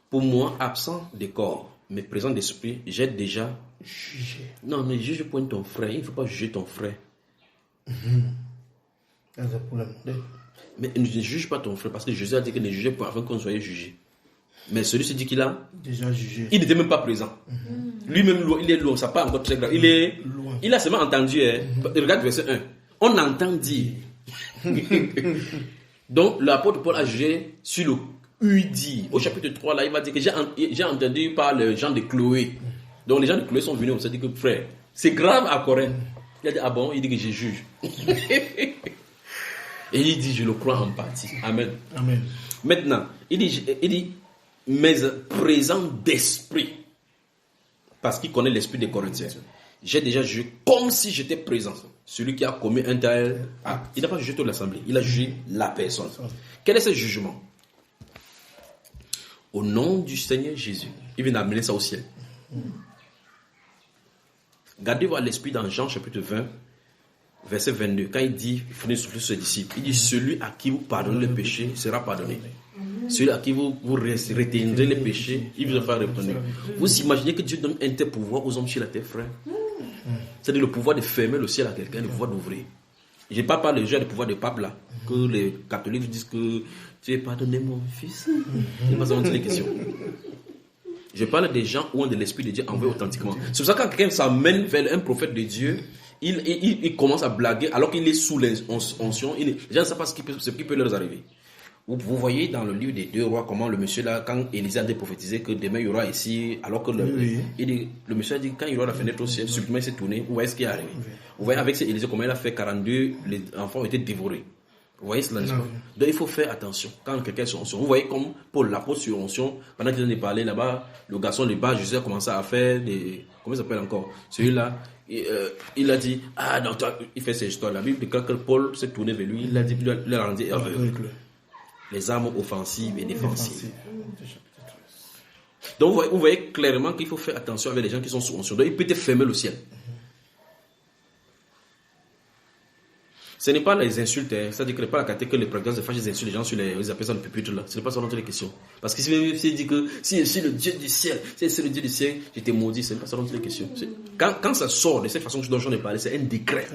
Pour moi, absent de corps, mais présent d'esprit, j'ai déjà jugé. Non, mais juge point ton frère. Il ne faut pas juger ton frère. C'est un problème. Mais ne juge pas ton frère, parce que Jésus a dit que ne jugez pas afin qu'on soit jugé. Mais celui-ci dit qu'il a déjà jugé. Il n'était même pas présent. Lui-même, il est loin, ça pas encore très grave. Il est loin. Il a seulement entendu. Regarde verset 1. On entend dire. Donc, l'apôtre Paul a jugé sur le dit. Au chapitre 3, là, il va dire que j'ai entendu par les gens de Chloé. Donc, les gens de Chloé sont venus, on s'est dit que frère, c'est grave à Corinthe. Il a dit, ah bon, il dit que je juge. Et il dit, je le crois en partie. Amen. Amen. Maintenant, il dit, mais présent d'esprit. Parce qu'il connaît l'esprit des Corinthiens. J'ai déjà jugé comme si j'étais présent. Celui qui a commis un tel acte. Il n'a pas jugé toute l'assemblée. Il a jugé la personne. Quel est ce jugement? Au nom du Seigneur Jésus. Il vient d'amener ça au ciel. Gardez voir l'esprit dans Jean chapitre 20. Verset 22, quand il dit, venez souffler sur ses disciples, il dit, celui à qui vous pardonnez le péché sera pardonné. Celui à qui vous retiendrez les péchés, il vous fera reprendre. Vous imaginez que Dieu donne un tel pouvoir aux hommes sur la terre, frère? C'est-à-dire le pouvoir de fermer le ciel à quelqu'un, le pouvoir d'ouvrir. Je ne parle pas du pouvoir de pape là, que les catholiques disent que tu es pardonné mon fils. Il va se des questions. Je parle des gens où on de l'esprit de Dieu envoyé authentiquement. C'est pour ça que quand quelqu'un s'amène vers un prophète de Dieu, il commence à blaguer alors qu'il est sous l'onction. Les gens ne savent pas ce qui peut leur arriver. Vous voyez dans le livre des 2 rois comment le monsieur là, quand Élisée a prophétisé que demain il y aura ici, alors que le monsieur a dit quand il y aura la fenêtre au ciel, subitement il s'est tourné, vous voyez ce qui est arrivé. Vous voyez avec Élisée comment il a fait 42, les enfants ont été dévorés. Vous voyez cela, n'est-ce pas? Donc il faut faire attention quand quelqu'un est sur onction. Vous voyez comme Paul l'apôtre sur onction, pendant qu'il en est parlé là-bas, le garçon de bas, Jésus a commencé à faire des. Comment il s'appelle encore? Celui-là, il a dit, ah non, il fait ces histoires. La Bible dit que Paul s'est tourné vers lui, il a dit, il a rendu aveugle. Les armes offensives et défensives. Donc vous voyez clairement qu'il faut faire attention avec les gens qui sont sous onction. Donc il peut te fermer le ciel. Ce n'est pas les insultes, c'est-à-dire que pas la qualité que les prédications se fâchent, ils insultent les gens sur ils appellent ça le pupitre là. Ce n'est pas ça dans toutes les questions. Parce que s'il dit que si je suis le Dieu du ciel, si c'est le Dieu du ciel, je t'ai maudit, ce n'est pas ça dans toutes les questions. Quand ça sort de cette façon dont j'en ai parlé, c'est un décret.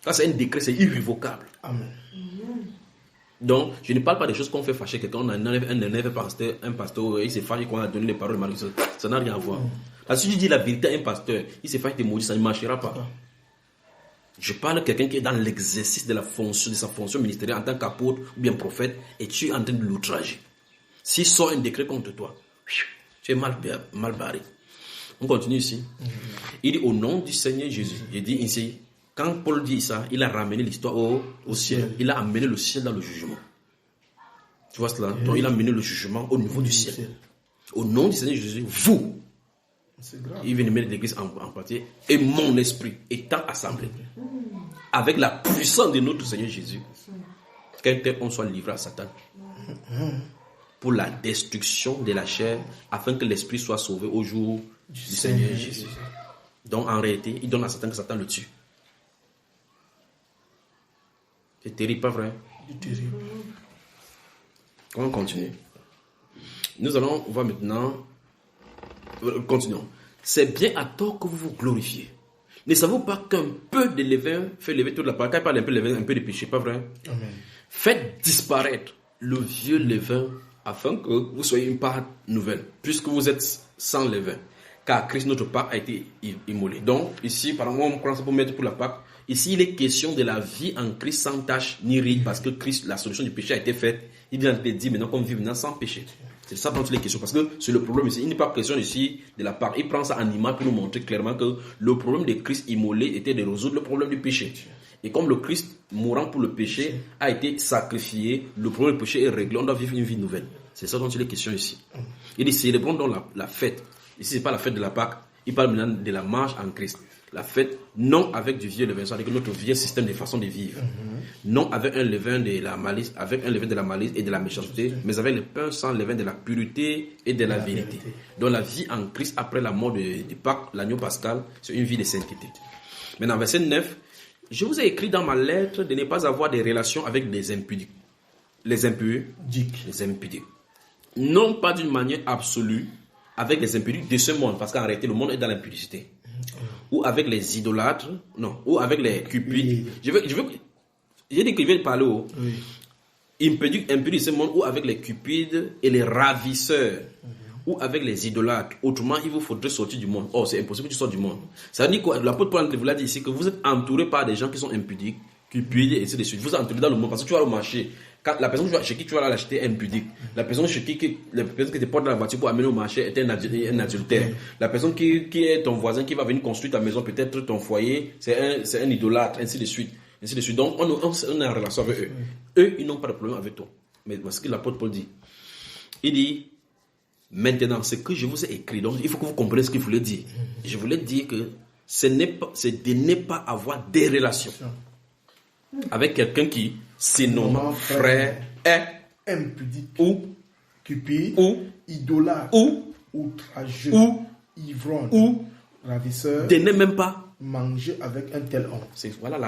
Quand c'est un décret, c'est irrévocable. Amen. Donc, je ne parle pas des choses qu'on fait fâcher quelqu'un, on enlève un pasteur, il s'est fâché qu'on a donné les paroles de Marie, ça n'a rien à voir. Parce que si tu dis la vérité à un pasteur, il s'est fâché de maudit, ça ne marchera pas. Je parle de quelqu'un qui est dans l'exercice de sa fonction ministérielle en tant qu'apôtre ou bien prophète et tu es en train de l'outrager. S'il sort un décret contre toi, tu es mal barré. On continue ici. Il dit au nom du Seigneur Jésus. Il dit ici, quand Paul dit ça, il a ramené l'histoire au ciel. Il a amené le ciel dans le jugement. Tu vois cela? Donc il a amené le jugement au niveau du ciel. Au nom du Seigneur Jésus, vous. Il vient de mettre l'église en partie et mon esprit étant assemblé avec la puissance de notre Seigneur Jésus, qu'on soit livré à Satan pour la destruction de la chair afin que l'esprit soit sauvé au jour du Seigneur Jésus. Donc en réalité, il donne à Satan que Satan le tue. C'est terrible, pas vrai? C'est terrible. On continue. Nous allons voir maintenant. Continuons. C'est bien à tort que vous vous glorifiez. Ne savez-vous pas qu'un peu de levain fait lever toute la part? Quand il parle un peu de levain, un peu de péché, pas vrai? Amen. Faites disparaître le vieux levain afin que vous soyez une part nouvelle, puisque vous êtes sans levain. Car Christ, notre Pâque, a été immolé. Donc, ici, par exemple, on commence pour mettre pour la Pâque. Ici, il est question de la vie en Christ sans tache ni ride, parce que Christ, la solution du péché a été faite. Il vient de dire maintenant qu'on vit maintenant sans péché. C'est ça dans toutes les questions. Parce que c'est le problème ici. Il n'est pas question ici de la part. Il prend ça en image pour nous montrer clairement que le problème de Christ immolé était de résoudre le problème du péché. Et comme le Christ mourant pour le péché a été sacrifié, le problème du péché est réglé. On doit vivre une vie nouvelle. C'est ça dont il est question ici. Il dit célébrons donc la fête. Ici, ce n'est pas la fête de la Pâque. il parle maintenant de la marche en Christ. La fête, non avec du vieux levain, c'est-à-dire notre vieux système de façon de vivre. Non avec un levain de la malice, et de la méchanceté, mais avec le pain sans levain de la pureté et de la vérité. Donc la vie en Christ après la mort de Pâques, l'agneau pascal, c'est une vie de sainteté. Maintenant, verset 9, je vous ai écrit dans ma lettre de ne pas avoir des relations avec des impudiques. Les impudiques. Non pas d'une manière absolue avec les impudiques de ce monde, parce qu'en réalité, le monde est dans l'impudicité. Ou avec les idolâtres, non, ou avec les cupides. J'ai dit que je vais parler au impudique de ce monde, ou avec les cupides et les ravisseurs, ou avec les idolâtres. Autrement, il vous faudrait sortir du monde. Oh, c'est impossible que tu sortes du monde. Ça veut dire quoi? L'apôtre Paul vous l'a dit ici, que vous êtes entouré par des gens qui sont impudiques, cupides, et ainsi de suite. Vous êtes entouré dans le monde, parce que tu vas au marché. Quand la personne chez qui tu vas l'acheter est impudique. La personne qui te porte dans la voiture pour amener au marché est un adultère. La personne qui est ton voisin qui va venir construire ta maison, peut-être ton foyer, c'est un idolâtre, ainsi de suite. Donc on est en relation avec eux. Eux, ils n'ont pas de problème avec toi. Mais ce que l'apôtre Paul dit, il dit, maintenant, ce que je vous ai écrit, donc il faut que vous compreniez ce qu'il voulait dire. Je voulais dire que c'est de ne pas avoir des relations avec quelqu'un qui se nomme frère, est impudique, ou cupide, ou idolâtre, ou outrageux, ou ivrogne, ou ravisseur, de ne même pas manger avec un tel homme. Voilà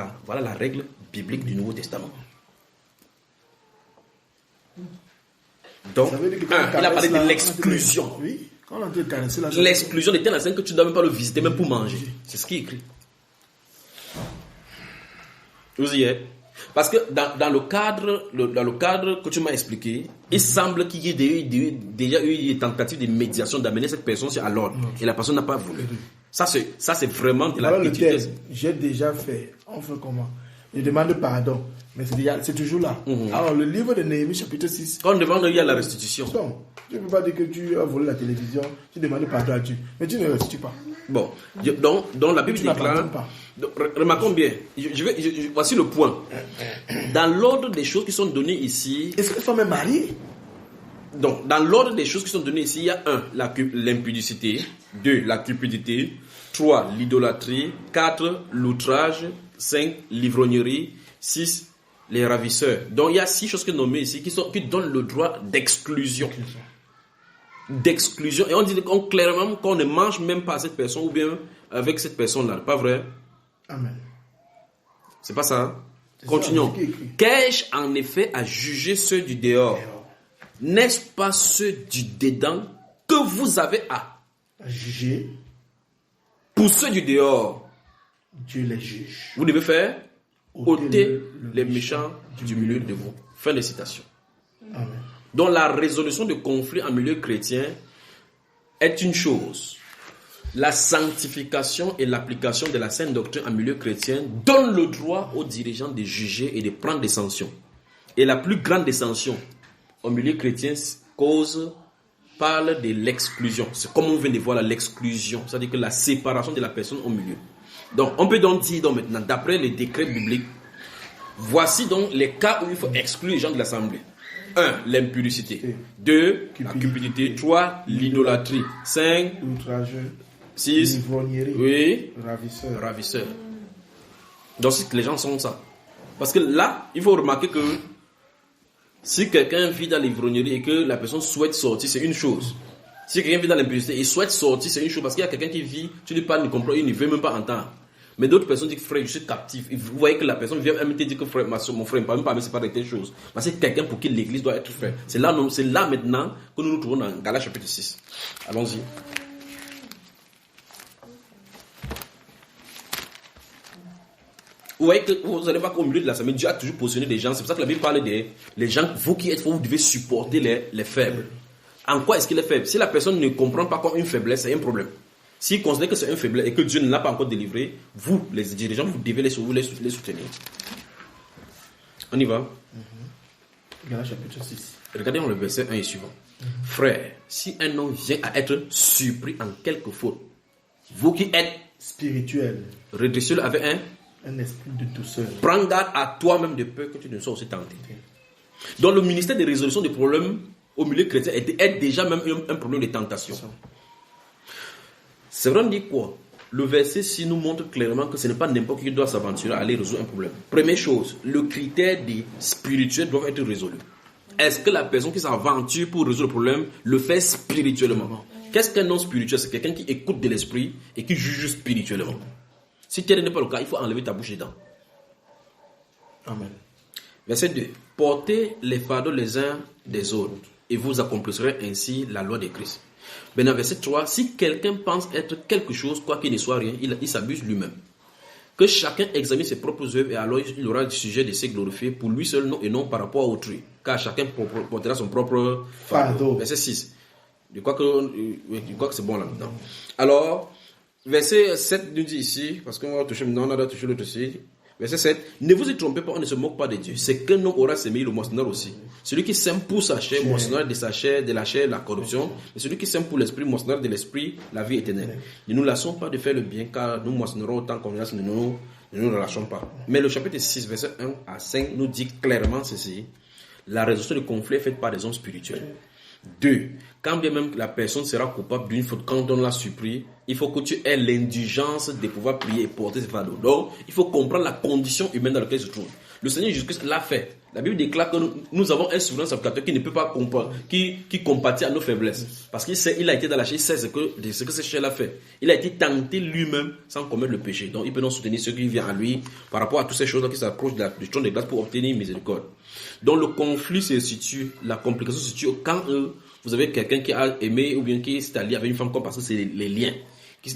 la règle biblique du Nouveau Testament. Donc, il a parlé de l'exclusion. Oui, quand on dit caresser la l'exclusion de tel enseigne que tu ne dois même pas le visiter, même pour manger. C'est ce qui est écrit. Vous y êtes? Parce que dans le cadre que tu m'as expliqué, il semble qu'il y ait déjà eu des tentatives de médiation d'amener cette personne à l'ordre. Et la personne n'a pas voulu. Ça, c'est vraiment de la petitesse. J'ai déjà fait. On fait comment? Je demande pardon. Mais c'est toujours là. Alors, le livre de Néhémie, chapitre 6. Quand on demande, il y a la restitution. Non, tu ne peux pas dire que tu as volé la télévision, tu demandes pardon à Dieu. Mais tu ne restitues pas. Bon, donc la Bible déclare. Remarquons bien, voici le point. Dans l'ordre des choses qui sont données ici. Est-ce qu'elles sont même mariées? Donc, dans l'ordre des choses qui sont données ici, il y a 1, l'impudicité, 2, la cupidité, 3, l'idolâtrie, 4, l'outrage, 5, l'ivrognerie, 6, les ravisseurs. Donc, il y a 6 choses qui sont nommées ici qui donnent le droit d'exclusion. Et on dit clairement qu'on ne mange même pas cette personne ou bien avec cette personne-là. Pas vrai? Amen. C'est pas ça? Continuons. Qu'ai-je en effet à juger ceux du dehors? N'est-ce pas ceux du dedans que vous avez à juger? Pour ceux du dehors, Dieu les juge. Vous devez faire ôter les méchants du milieu de vous. Fin de citation. Amen. Donc la résolution de conflits en milieu chrétien est une chose. La sanctification et l'application de la sainte doctrine en milieu chrétien donnent le droit aux dirigeants de juger et de prendre des sanctions. Et la plus grande des sanctions au milieu chrétien parle de l'exclusion. C'est comme on vient de voir l'exclusion, c'est-à-dire que la séparation de la personne au milieu. Donc on peut donc dire maintenant, d'après les décrets bibliques, voici donc les cas où il faut exclure les gens de l'assemblée. 1. L'impudicité. 2. La cupidité. 3. L'idolâtrie. 5. Outrageux. 6. L'ivrognerie. Oui. Ravisseur. Donc les gens sont ça. Parce que là, il faut remarquer que si quelqu'un vit dans l'ivrognerie et que la personne souhaite sortir, c'est une chose. Si quelqu'un vit dans l'impudicité et souhaite sortir, c'est une chose. Parce qu'il y a quelqu'un qui vit, tu lui parles, il ne comprend, il ne veut même pas entendre. Mais d'autres personnes disent, frère, je suis captif. Et vous voyez que la personne vient me dire que frère, mon frère, même pas, mais c'est pas de telle chose. Parce que c'est quelqu'un pour qui l'église doit être frère. C'est là maintenant que nous nous trouvons dans Galates chapitre 6. Allons-y. Vous voyez que vous allez voir qu'au milieu de l'assemblée, Dieu a toujours positionné des gens. C'est pour ça que la Bible parle des gens, vous qui êtes forts, vous devez supporter les faibles. En quoi est-ce qu'il est faible? Si la personne ne comprend pas comme une faiblesse, c'est un problème. S'il considère que c'est un faiblesse et que Dieu ne l'a pas encore délivré, vous, les dirigeants, vous devez les soutenir. On y va? Galates chapitre 6. Regardez le verset 1 et suivant. Frère, si un homme vient à être surpris en quelque faute, vous qui êtes spirituel, redressez-le avec un esprit de douceur. Prends garde à toi-même de peur que tu ne sois aussi tenté. Donc le ministère de résolution des problèmes au milieu chrétien est déjà même un problème de tentation. C'est vrai, on dit quoi? Le verset 6 nous montre clairement que ce n'est pas n'importe qui doit s'aventurer à aller résoudre un problème. Première chose, le critère des spirituels doit être résolu. Est-ce que la personne qui s'aventure pour résoudre le problème le fait spirituellement? Qu'est-ce qu'un non spirituel? C'est quelqu'un qui écoute de l'esprit et qui juge spirituellement. Si tel n'est pas le cas, il faut enlever ta bouche dedans. Amen. Verset 2. Portez les fardeaux les uns des autres et vous accomplirez ainsi la loi de Christ. Maintenant, verset 3. Si quelqu'un pense être quelque chose, quoi qu'il ne soit rien, il s'abuse lui-même. Que chacun examine ses propres œuvres et alors il aura du sujet de se glorifier pour lui seul et non par rapport à autrui. Car chacun portera son propre fardeau. Verset 6. Je crois que c'est bon là maintenant. Alors, verset 7 nous dit ici, parce qu'on va toucher maintenant, on a touché l'autre aussi. Verset 7. Ne vous y trompez pas, on ne se moque pas de Dieu. C'est qu'un homme aura semé, le moissonneur aussi. Celui qui sème pour sa chair, moissonneur de sa chair, de la chair, la corruption. Et celui qui sème pour l'esprit, moissonneur de l'esprit, la vie éternelle. Ne nous lassons pas de faire le bien, car nous moissonnerons autant qu'on ne nous relâchons pas. Mais le chapitre 6, verset 1 à 5 nous dit clairement ceci. La résolution du conflit est faite par des hommes spirituels. 2. Quand bien même la personne sera coupable d'une faute, quand on l'a supplie, il faut que tu aies l'indulgence de pouvoir prier et porter ses fardeaux. Donc, il faut comprendre la condition humaine dans laquelle il se trouve. Le Seigneur Jésus-Christ l'a fait. La Bible déclare que nous avons un souverain sacrificateur qui ne peut pas qui compatit à nos faiblesses. Parce qu'il a été dans la chair, il sait ce que cette chair a fait. Il a été tenté lui-même sans commettre le péché. Donc, il peut donc soutenir ceux qui viennent à lui par rapport à toutes ces choses-là qui s'approchent du trône de grâce pour obtenir miséricorde. Donc, le conflit se situe, la complication se situe quand vous avez quelqu'un qui a aimé ou bien qui s'est allié avec une femme comme parce que c'est les liens. Qui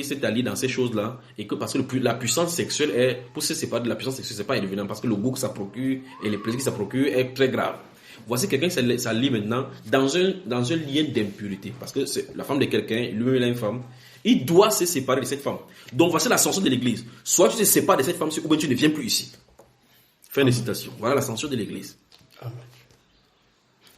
s'est allié dans ces choses-là et que parce que la puissance sexuelle est, pour se séparer de la puissance sexuelle, c'est pas évident parce que le goût que ça procure et les plaisirs que ça procure est très grave. Voici quelqu'un qui s'allie maintenant dans un lien d'impurité parce que c'est la femme de quelqu'un, lui-même il a une femme, il doit se séparer de cette femme. Donc voici la censure de l'église. Soit tu te sépares de cette femme, ou bien tu ne viens plus ici. Fin de citation. Voilà la censure de l'église. Amen.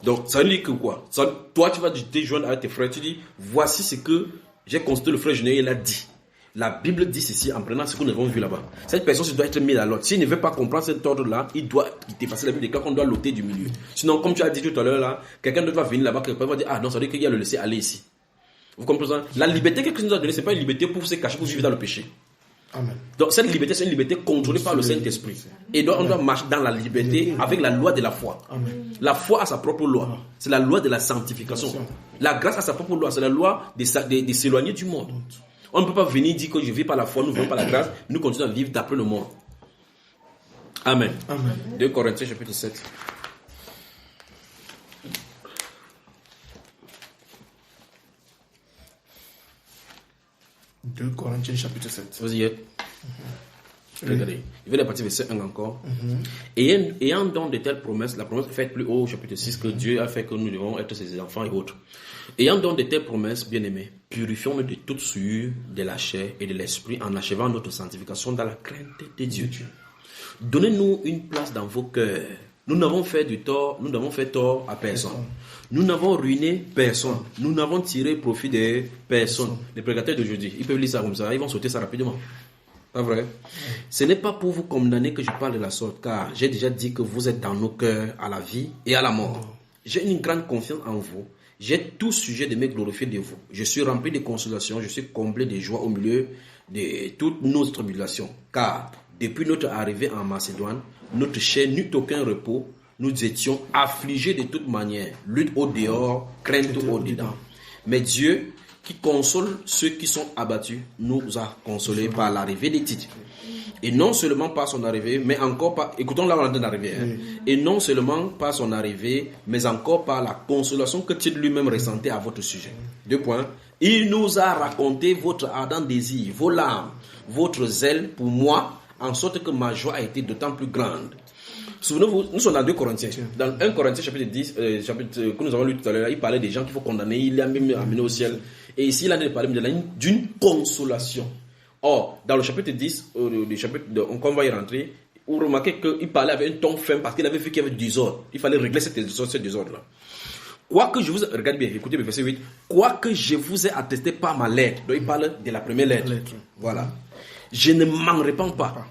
Donc ça veut dire que quoi? Toi tu vas te joindre avec tes frères, tu dis voici ce que j'ai constaté le frère Junior, il a dit. La Bible dit ceci en prenant ce que nous avons vu là-bas. Cette personne doit être mise à l'ordre. S'il ne veut pas comprendre cet ordre-là, il doit quitter. Parce que la Bible déclare qu'on doit l'ôter du milieu. Sinon, comme tu as dit tout à l'heure, là, quelqu'un doit venir là-bas, quelqu'un va dire, ah non, ça veut dire qu'il y a le laisser aller ici. Vous comprenez? La liberté que Christ nous a donnée, ce n'est pas une liberté pour se cacher, pour vivre dans le péché. Amen. Donc cette liberté, c'est une liberté contrôlée par le Saint-Esprit. Et donc on doit marcher dans la liberté avec la loi de la foi. Amen. La foi a sa propre loi. C'est la loi de la sanctification. La grâce a sa propre loi. C'est la loi de s'éloigner du monde. On ne peut pas venir dire que je vis par la foi, nous ne vivons pas la grâce. Nous continuons à vivre d'après le monde. Amen. Amen. 2 Corinthiens chapitre 7. – 2 Corinthiens chapitre 7. Vous y êtes. Regardez. Il veut la partie verset 1 encore. Ayant donc de telles promesses, la promesse faite plus haut au chapitre 6 que Dieu a fait que nous devons être ses enfants et autres. Ayant donc de telles promesses, bien-aimés, purifions-nous de toute souillure de la chair et de l'esprit en achevant notre sanctification dans la crainte de Dieu. Donnez-nous une place dans vos cœurs. Nous n'avons fait tort à personne. Nous n'avons ruiné personne. Nous n'avons tiré profit de personne. Les prédicateurs d'aujourd'hui, ils peuvent lire ça comme ça, ils vont sauter ça rapidement. Pas vrai? Ce n'est pas pour vous condamner que je parle de la sorte, car j'ai déjà dit que vous êtes dans nos cœurs à la vie et à la mort. J'ai une grande confiance en vous. J'ai tout sujet de me glorifier de vous. Je suis rempli de consolation, je suis comblé de joie au milieu de toutes nos tribulations. Car depuis notre arrivée en Macédoine, notre chair n'eut aucun repos. Nous étions affligés de toute manière, lutte au dehors, crainte au dedans. Mais Dieu, qui console ceux qui sont abattus, nous a consolés par l'arrivée de Tite. Et non seulement par son arrivée, mais encore par... Écoutons là où on est en train d'arriver. Et non seulement par son arrivée, mais encore par la consolation que Tite lui-même ressentait à votre sujet. 2 points. Il nous a raconté votre ardent désir, vos larmes, votre zèle pour moi, en sorte que ma joie a été d'autant plus grande. Souvenez-vous, nous sommes dans 2 Corinthiens. Dans 1 Corinthiens chapitre 10, chapitre que nous avons lu tout à l'heure, il parlait des gens qu'il faut condamner, il a même amené au ciel. Et ici, il a parlé d'une consolation. Or, dans le chapitre 10, quand on va y rentrer, vous remarquez qu'il parlait avec un ton ferme parce qu'il avait vu qu'il y avait du désordre. Il fallait régler ce désordre-là. Quoique je vous... Regardez bien, écoutez le verset 8. Quoique je vous ai attesté par ma lettre. Donc il parle de la première lettre. Voilà. Je ne m'en répands pas.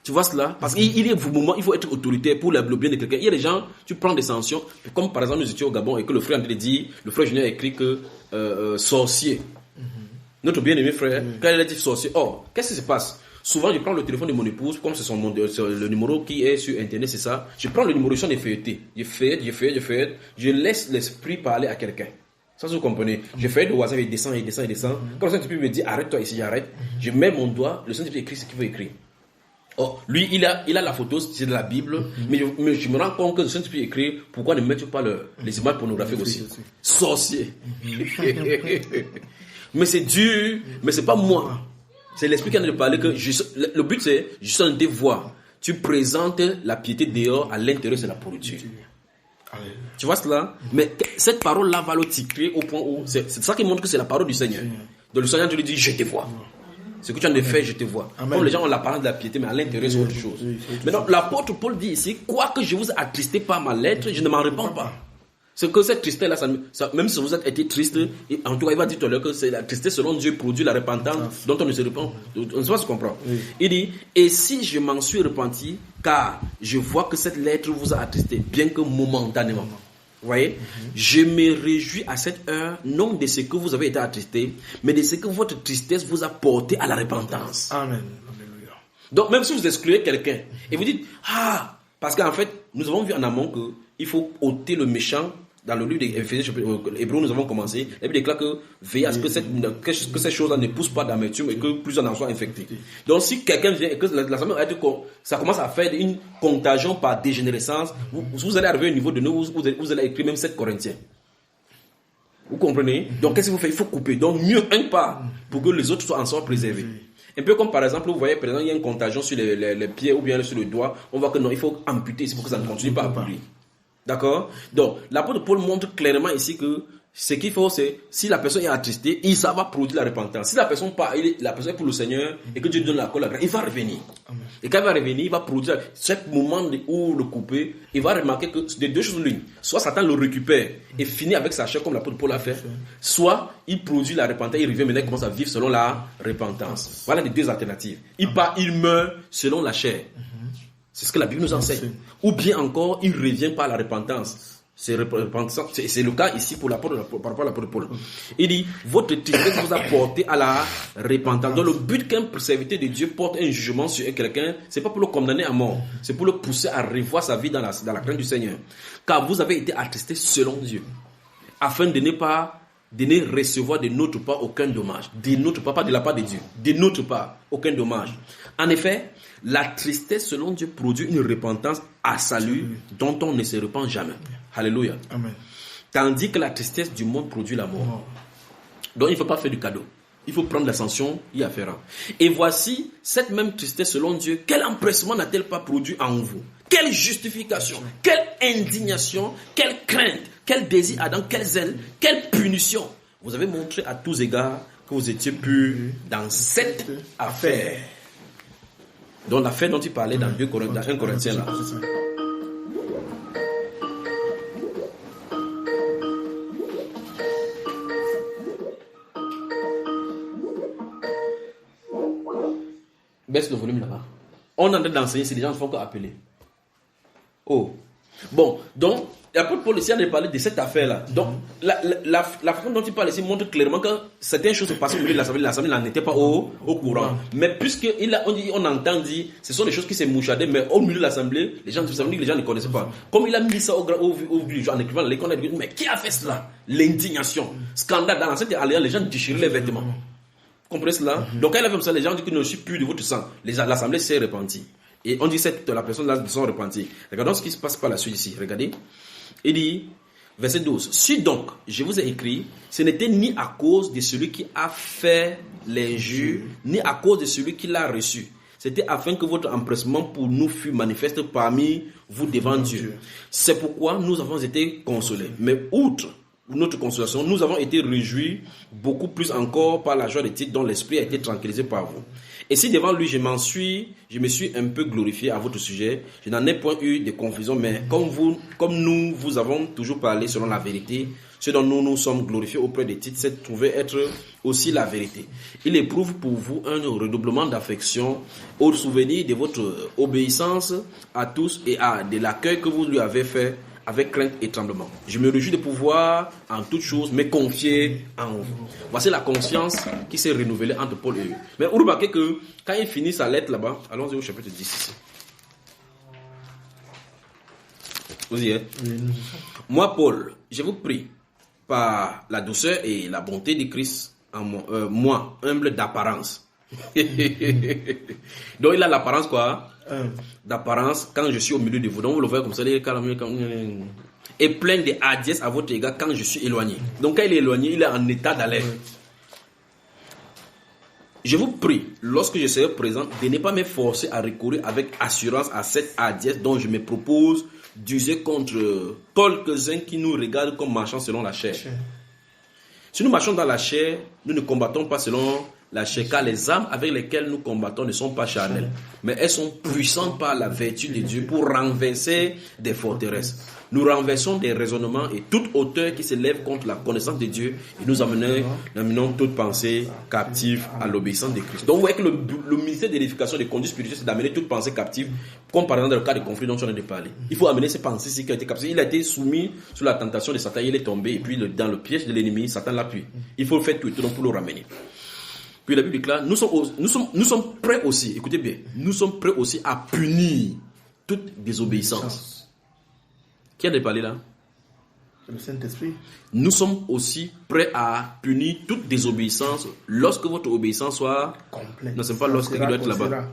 Tu vois cela? Parce qu'il y a un moment, il faut être autoritaire pour le bien de quelqu'un. Il y a des gens, tu prends des sanctions, comme par exemple nous étions au Gabon et que le frère André dit, le frère Junior a écrit que sorcier. Notre bien-aimé frère, quand elle a dit sorcier, qu'est-ce qui se passe? Souvent, je prends le téléphone de mon épouse, comme c'est le numéro qui est sur Internet, c'est ça. Je prends le numéro, je suis en feuilleté. Je feuillette. Je laisse l'esprit parler à quelqu'un. Ça, vous comprenez. Je fais de WhatsApp, il descend. Quand le Saint-Esprit me dit, arrête-toi ici, j'arrête. Je mets mon doigt, le Saint-Esprit écrit ce qu'il veut écrire. Lui, il a la photo, c'est de la Bible, mais je me rends compte que le Saint-Esprit écrit, pourquoi ne mettre pas les images pornographiques aussi? Sorcier. Mais c'est dur, mais c'est pas moi. C'est l'Esprit qui a de parler que le but c'est, je suis en train de voir. Tu présentes la piété dehors, à l'intérieur c'est la pourriture. Tu vois cela? Mais cette parole-là va le tirer au point où, c'est ça qui montre que c'est la parole du Seigneur. Donc le Seigneur te dit, je te vois. Ce que tu as de fait, je te vois. Amen. Comme les gens ont la parole de la piété, mais à l'intérieur, c'est autre chose. Maintenant, l'apôtre Paul dit ici, quoique je vous ai attristé par ma lettre, je ne m'en répands pas. C'est que cette tristesse-là, même si vous avez été triste, en tout cas, il va dire tout à l'heure que c'est la tristesse selon Dieu produit la repentance dont on ne se repent. On ne sait pas se comprendre. Il dit, et si je m'en suis repenti, car je vois que cette lettre vous a attristé, bien que momentanément. Vous voyez, je me réjouis à cette heure, non de ce que vous avez été attristé, mais de ce que votre tristesse vous a porté à la repentance. Amen. Donc, même si vous excluez quelqu'un, et vous dites, parce qu'en fait, nous avons vu en amont qu'il faut ôter le méchant. Dans le livre d'Éphésiens, Hébreux, nous avons commencé. Et puis déclare que veillez à ce que ces choses-là ne poussent pas d'amertume et que plusieurs en soient infectés. Donc, si quelqu'un vient et que ça commence à faire une contagion par dégénérescence, vous allez arriver au niveau de nous où vous allez écrire même 7 Corinthiens. Vous comprenez? Donc, qu'est-ce que vous faites? Il faut couper. Donc, mieux un pas pour que les autres en soient préservés. Un peu comme par exemple, vous voyez, par exemple, il y a une contagion sur les pieds ou bien sur le doigt. On voit que non, il faut amputer ici pour que ça ne continue pas à pourrir. D'accord? Donc, l'apôtre Paul montre clairement ici que ce qu'il faut, c'est, si la personne est attristée, ça va produire la repentance. Si la personne est pour le Seigneur et que Dieu donne la grâce, il va revenir. Amen. Et quand il va revenir, il va produire, chaque moment où le couper, il va remarquer que des deux choses l'une. Soit Satan le récupère et finit avec sa chair comme l'apôtre Paul l'a fait. Soit il produit la repentance, il revient maintenant, il commence à vivre selon la repentance. Voilà les deux alternatives. Il meurt selon la chair. C'est ce que la Bible nous enseigne. Ou bien encore, il revient par la repentance. C'est le cas ici par rapport à l'apôtre Paul. Il dit, votre tristesse vous a porté à la repentance. Donc le but qu'un serviteur de Dieu porte un jugement sur quelqu'un, c'est pas pour le condamner à mort. C'est pour le pousser à revoir sa vie dans la crainte du Seigneur. Car vous avez été attristé selon Dieu. Afin de ne recevoir de notre part aucun dommage. De notre part, pas de la part de Dieu. De notre part, aucun dommage. En effet, la tristesse selon Dieu produit une repentance à salut dont on ne se repent jamais. Alléluia. Amen. Tandis que la tristesse du monde produit la mort. Donc il ne faut pas faire du cadeau. Il faut prendre la sanction y afférent. Et voici cette même tristesse selon Dieu. Quel empressement n'a-t-elle pas produit en vous? Quelle justification, quelle indignation, quelle crainte, quel désir ardent, quelle zèle, quelle punition. Vous avez montré à tous égards que vous étiez purs dans cette affaire. Donc l'affaire dont il parlait dans 1 Corinthiens là. Baisse le volume là-bas. On est en train d'enseigner, c'est les gens ne font qu'appeler. Oh. Bon, donc, l'apôtre Paul ici a parlé de cette affaire-là. Donc, la façon dont il parle ici montre clairement que certaines choses se passaient au milieu de l'assemblée n'en était pas au courant. Mais puisqu'on entend dire, ce sont des choses qui s'est mouchardées, mais au milieu de l'assemblée, les gens ne connaissaient pas. Comme il a mis ça au vu en écrivant l'école, on a dit, mais qui a fait cela? L'indignation. Scandale. Dans l'ancienne alliance, les gens déchiraient les vêtements. Vous comprenez cela? Donc, quand il a fait ça, les gens disent que ne suis plus de votre sang. L'assemblée s'est repentie. Et on dit que la personne là sont repenties. Regardons ce qui se passe par la suite ici. Regardez. Il dit, verset 12. Si donc, je vous ai écrit, ce n'était ni à cause de celui qui a fait l'injure, ni à cause de celui qui l'a reçu. C'était afin que votre empressement pour nous fût manifeste parmi vous devant Dieu. C'est pourquoi nous avons été consolés. Mais outre notre consolation, nous avons été réjouis beaucoup plus encore par la joie des titres dont l'esprit a été tranquillisé par vous. Et si devant lui je me suis un peu glorifié à votre sujet, je n'en ai point eu de confusion, mais comme nous vous avons toujours parlé selon la vérité, ce dont nous sommes glorifiés auprès des titres, c'est de trouver être aussi la vérité. Il éprouve pour vous un redoublement d'affection au souvenir de votre obéissance à tous et de l'accueil que vous lui avez fait avec crainte et tremblement. Je me réjouis de pouvoir en toutes choses me confier en vous. Voici la confiance qui s'est renouvelée entre Paul et eux. Mais vous remarquez que quand il finit sa lettre là-bas, allons-y au chapitre 10 ici. Vous y êtes? Moi, Paul, je vous prie, par la douceur et la bonté de Christ, en moi, humble d'apparence. Donc il a l'apparence quoi? D'apparence quand je suis au milieu de vous. Donc vous le voyez comme ça, et plein de hardiesse à votre égard quand je suis éloigné. Donc quand il est éloigné, il est en état d'alerte. Je vous prie, lorsque je serai présent, de ne pas me forcer à recourir avec assurance à cette hardiesse dont je me propose d'user contre quelques-uns qui nous regardent comme marchant selon la chair. Si nous marchons dans la chair, nous ne combattons pas selon la chair, car les armes avec lesquelles nous combattons ne sont pas charnelles, mais elles sont puissantes par la vertu de Dieu pour renverser des forteresses. Nous renversons des raisonnements et toute hauteur qui s'élève contre la connaissance de Dieu et nous amenons toute pensée captive à l'obéissance de Christ. Donc vous voyez que le ministère de l'édification des conduits spirituels, c'est d'amener toute pensée captive, comme par exemple dans le cas de conflit dont on a parlé. Il faut amener ces pensées qui ont été captivées. Il a été soumis sous la tentation de Satan, il est tombé et puis dans le piège de l'ennemi, Satan l'a pris. Il faut faire tout pour le ramener. Puis la Bible déclare, nous sommes prêts aussi, écoutez bien, nous sommes prêts aussi à punir toute désobéissance. Qui a parlé là? Le Saint-Esprit. Nous sommes aussi prêts à punir toute désobéissance lorsque votre obéissance soit complète. Non, c'est pas lorsque il doit être là-bas.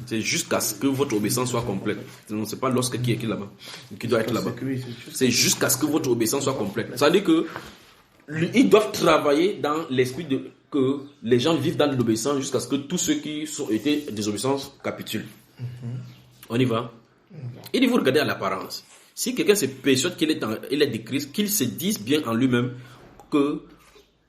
C'est jusqu'à ce que votre obéissance soit complète. Non, c'est pas lorsque qui est là-bas, qui doit être là-bas. C'est jusqu'à ce que votre obéissance soit complète. Ça veut dire que ils doivent travailler dans l'esprit que les gens vivent dans l'obéissance jusqu'à ce que tous ceux qui ont été désobéissance capitulent. On y va. Et il faut regarder à l'apparence. Si quelqu'un se persuade qu'il est de Christ, qu'il se dise bien en lui-même que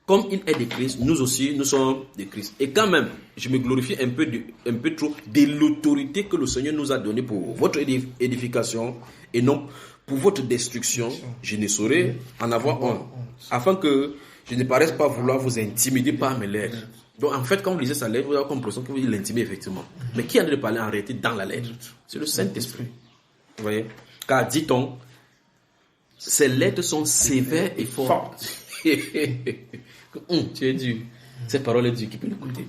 comme il est de Christ, nous aussi, nous sommes de Christ. Et quand même, je me glorifie un peu trop de l'autorité que le Seigneur nous a donnée pour votre édification et non pour votre destruction. Je ne saurais en avoir honte, afin que je ne paraisse pas vouloir vous intimider par mes lettres. Donc en fait, quand vous lisez sa lettre, vous avez l'impression que vous l'intimidez effectivement. Mais qui a de parler en réalité dans la lettre? C'est le Saint-Esprit. Vous voyez? Car dit-on, ces lettres sont sévères et fortes. Tu es dur. Cette parole est dure, qui peut l'écouter.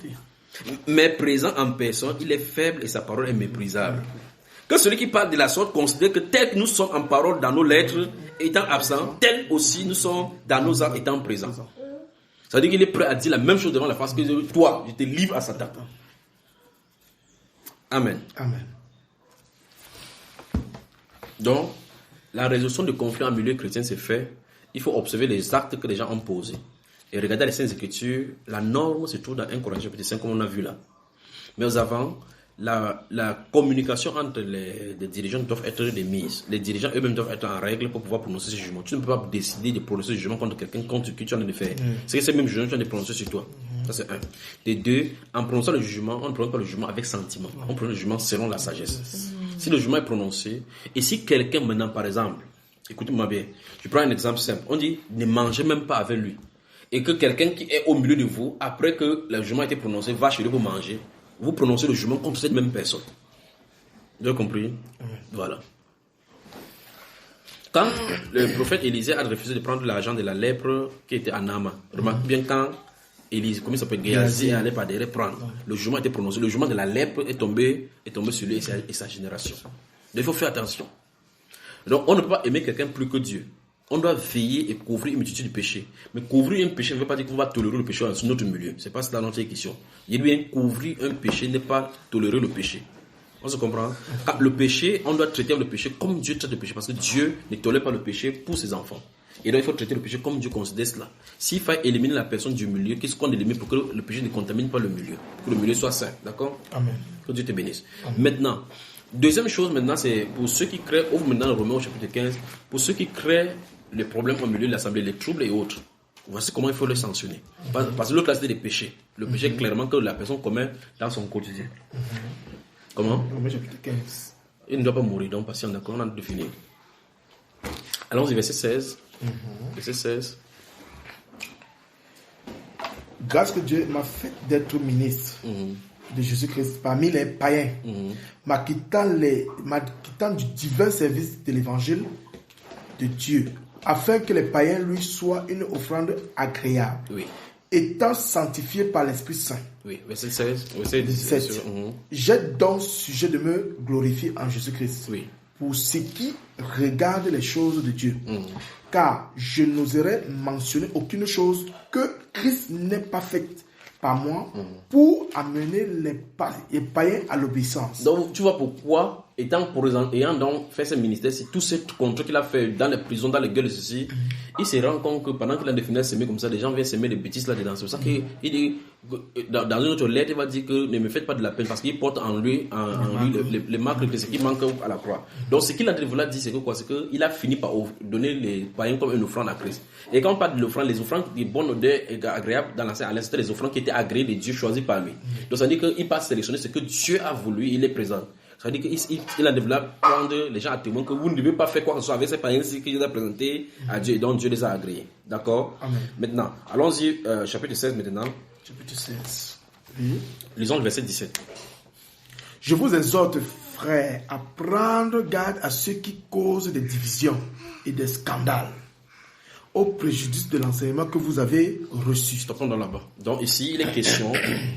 Mais présent en personne, il est faible et sa parole est méprisable. Que celui qui parle de la sorte considère que tel que nous sommes en parole dans nos lettres étant absents, tel aussi nous sommes dans nos âmes étant présents. Ça veut dire qu'il est prêt à dire la même chose devant la face que toi, je te livre à Satan. Amen. Amen. Donc, la résolution de conflits en milieu chrétien s'est fait. Il faut observer les actes que les gens ont posés. Et regarder les Saintes Écritures, la norme se trouve dans 1 Corinthiens chapitre 5, comme on a vu là. Mais avant, la communication entre les dirigeants doit être démise. Les dirigeants eux-mêmes doivent être en règle pour pouvoir prononcer ce jugement. Tu ne peux pas décider de prononcer ce jugement contre quelqu'un contre qui tu en as de faire. C'est que ces mêmes jugements, tu en as de prononcer sur toi. Ça, c'est un. Et deux, en prononçant le jugement, on ne prononce pas le jugement avec sentiment. On prononce le jugement selon la sagesse. Si le jugement est prononcé, et si quelqu'un maintenant, par exemple, écoutez-moi bien, je prends un exemple simple. On dit, ne mangez même pas avec lui. Et que quelqu'un qui est au milieu de vous, après que le jugement a été prononcé, va chez lui pour manger, vous prononcez le jugement contre cette même personne. Vous avez compris? Voilà. Quand le prophète Élisée a refusé de prendre l'argent de la lèpre qui était à Naaman, remarquez bien quand Élisée, comment il s'appelle, Géasi allait par derrière prendre, le jugement a été prononcé, le jugement de la lèpre est tombé sur lui et sa génération. Donc il faut faire attention. Donc on ne peut pas aimer quelqu'un plus que Dieu. On doit veiller et couvrir une multitude de péchés. Mais couvrir un péché ne veut pas dire qu'on va tolérer le péché dans notre milieu. Ce n'est pas cela notre question. Il dit bien, couvrir un péché n'est pas tolérer le péché. On se comprend? Car le péché, on doit traiter le péché comme Dieu traite le péché. Parce que Dieu ne tolère pas le péché pour ses enfants. Et donc il faut traiter le péché comme Dieu considère cela. S'il faut éliminer la personne du milieu, qu'est-ce qu'on élimine pour que le péché ne contamine pas le milieu? Pour que le milieu soit saint. D'accord? Amen. Que Dieu te bénisse. Amen. Maintenant, deuxième chose maintenant, c'est pour ceux qui créent, ouvre maintenant le Romains au chapitre 15, pour ceux qui créent les problèmes au milieu de l'assemblée, les troubles et autres. Voici comment il faut les sanctionner. Parce que l'autre là, c'est des péchés. Le péché, clairement, que la personne commet dans son quotidien. Comment? Romains chapitre 15. Il ne doit pas mourir, donc patient, d'accord, on a défini. Allons-y, verset 16. Verset 16. Grâce que Dieu m'a fait d'être ministre de Jésus-Christ parmi les païens, m'acquittant du divin service de l'évangile, de Dieu, afin que les païens lui soient une offrande agréable, Oui. étant sanctifiés par l'Esprit Saint. Oui. Verset 16. Verset 17. J'ai donc sujet de me glorifier en Jésus-Christ Oui. pour ce qui regarde les choses de Dieu. Car je n'oserais mentionner aucune chose que Christ n'ait pas faite par moi pour amener les païens à l'obéissance. Donc, tu vois pourquoi, ayant donc fait ce ministère, c'est tout ce contrôle qu'il a fait dans les prisons, dans les gueules, ceci, il se rend compte que pendant qu'il a défini à s'aimer comme ça, les gens viennent s'aimer des bêtises là-dedans. C'est pour ça qu'il dit, dans une autre lettre, il va dire que ne me faites pas de la peine parce qu'il porte en lui, les marques de ce qui manque à la croix. Donc, ce qu'il a dit, c'est que quoi? C'est qu'il a fini par donner les païens comme une offrande à Christ. Et quand on parle de l'offrande, les offrandes de bonne odeur et agréable dans l'Ancien Alliance, c'était les offrandes qui étaient agréées de Dieu, choisies par lui. Donc, ça veut dire qu'il passe sélectionner ce que Dieu a voulu, il est présent. Ça veut dire qu'il a développé prendre les gens à témoin que vous ne devez pas faire quoi que ce soit avec ces païens-ci qu'il a présentés à Dieu et dont Dieu les a agréés. D'accord? Amen. Maintenant, allons-y, chapitre 16 maintenant. Chapitre 16. Oui. Lisons le verset 17. Je vous exhorte, frères, à prendre garde à ceux qui causent des divisions et des scandales, au préjudice de l'enseignement que vous avez reçu. Stoppons dans là-bas. Donc ici, il est question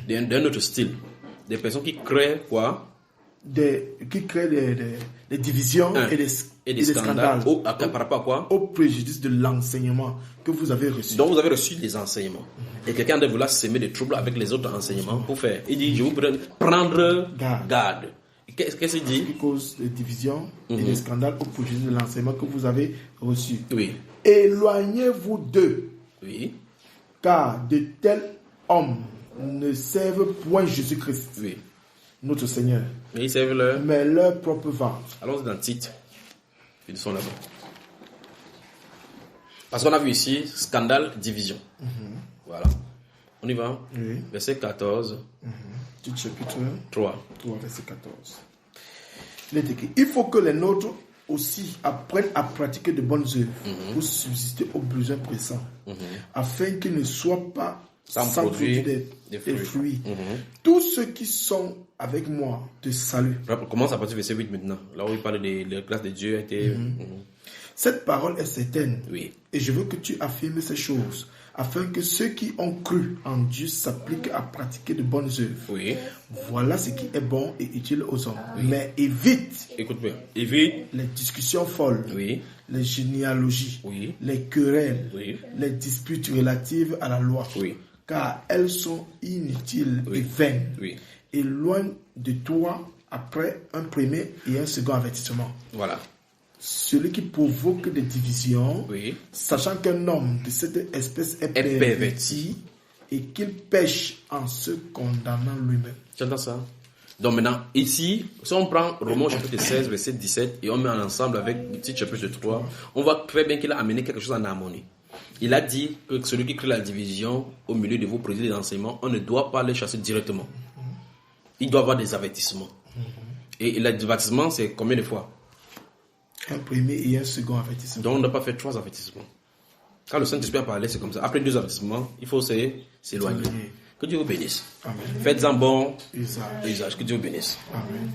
d'un autre style. Des personnes qui créent quoi? Qui créent des divisions et des scandales. Par rapport à quoi? Au préjudice de l'enseignement que vous avez reçu. Donc vous avez reçu des enseignements. Et quelqu'un de vouloir s'aimer des troubles avec les autres enseignements pour faire. Il dit, je vous prendre garde. Qu'est-ce qu'il dit? Qui cause des divisions et des scandales au préjudice de l'enseignement que vous avez reçu. Oui. Éloignez-vous d'eux. Oui. Car de tels hommes ne servent point Jésus-Christ, Oui. notre Seigneur, Mais ils servent mais leur propre ventre. Allons dans Tite. Ils sont là-bas. Parce qu'on a vu ici, scandale, division. Voilà. On y va. Oui. Verset 14. Tite chapitre 3. 3, verset 14. Il est écrit, il faut que les nôtres aussi apprennent à pratiquer de bonnes œuvres pour subsister aux besoins pressants, afin qu'ils ne soient pas sans produire des fruits. Tous ceux qui sont avec moi te saluent. On commence à partir du verset 8 maintenant. Là où il parle de la grâce de Dieu. Cette parole est certaine. Oui. Et je veux que tu affirmes ces choses, afin que ceux qui ont cru en Dieu s'appliquent à pratiquer de bonnes œuvres. Oui. Voilà ce qui est bon et utile aux hommes. Mais évite Écoute bien. Évite les discussions folles, oui. les généalogies, Oui. les querelles, Oui. les disputes relatives à la loi, Oui. car elles sont inutiles et vaines. Oui. Éloigne de toi après un premier et un second avertissement. Voilà. Celui qui provoque des divisions, Oui. sachant qu'un homme de cette espèce est perverti et qu'il pêche en se condamnant lui-même. Tu entends ça? Donc maintenant, ici, si on prend Romains chapitre 16, verset 17, et on met ensemble avec Tite chapitre 3, on voit très bien qu'il a amené quelque chose en harmonie. Il a dit que celui qui crée la division au milieu de vos présidents d'enseignement, on ne doit pas les chasser directement. Il doit avoir des avertissements. Et l'avertissement, c'est combien de fois? Un premier et un second avertissement. Donc on ne doit pas faire 3 avertissements. Quand le Saint-Esprit a parlé, c'est comme ça. Après 2 avertissements, il faut s'éloigner. Que Dieu vous bénisse. Amen. Faites-en bon Usage. usage. Que Dieu vous bénisse. Amen.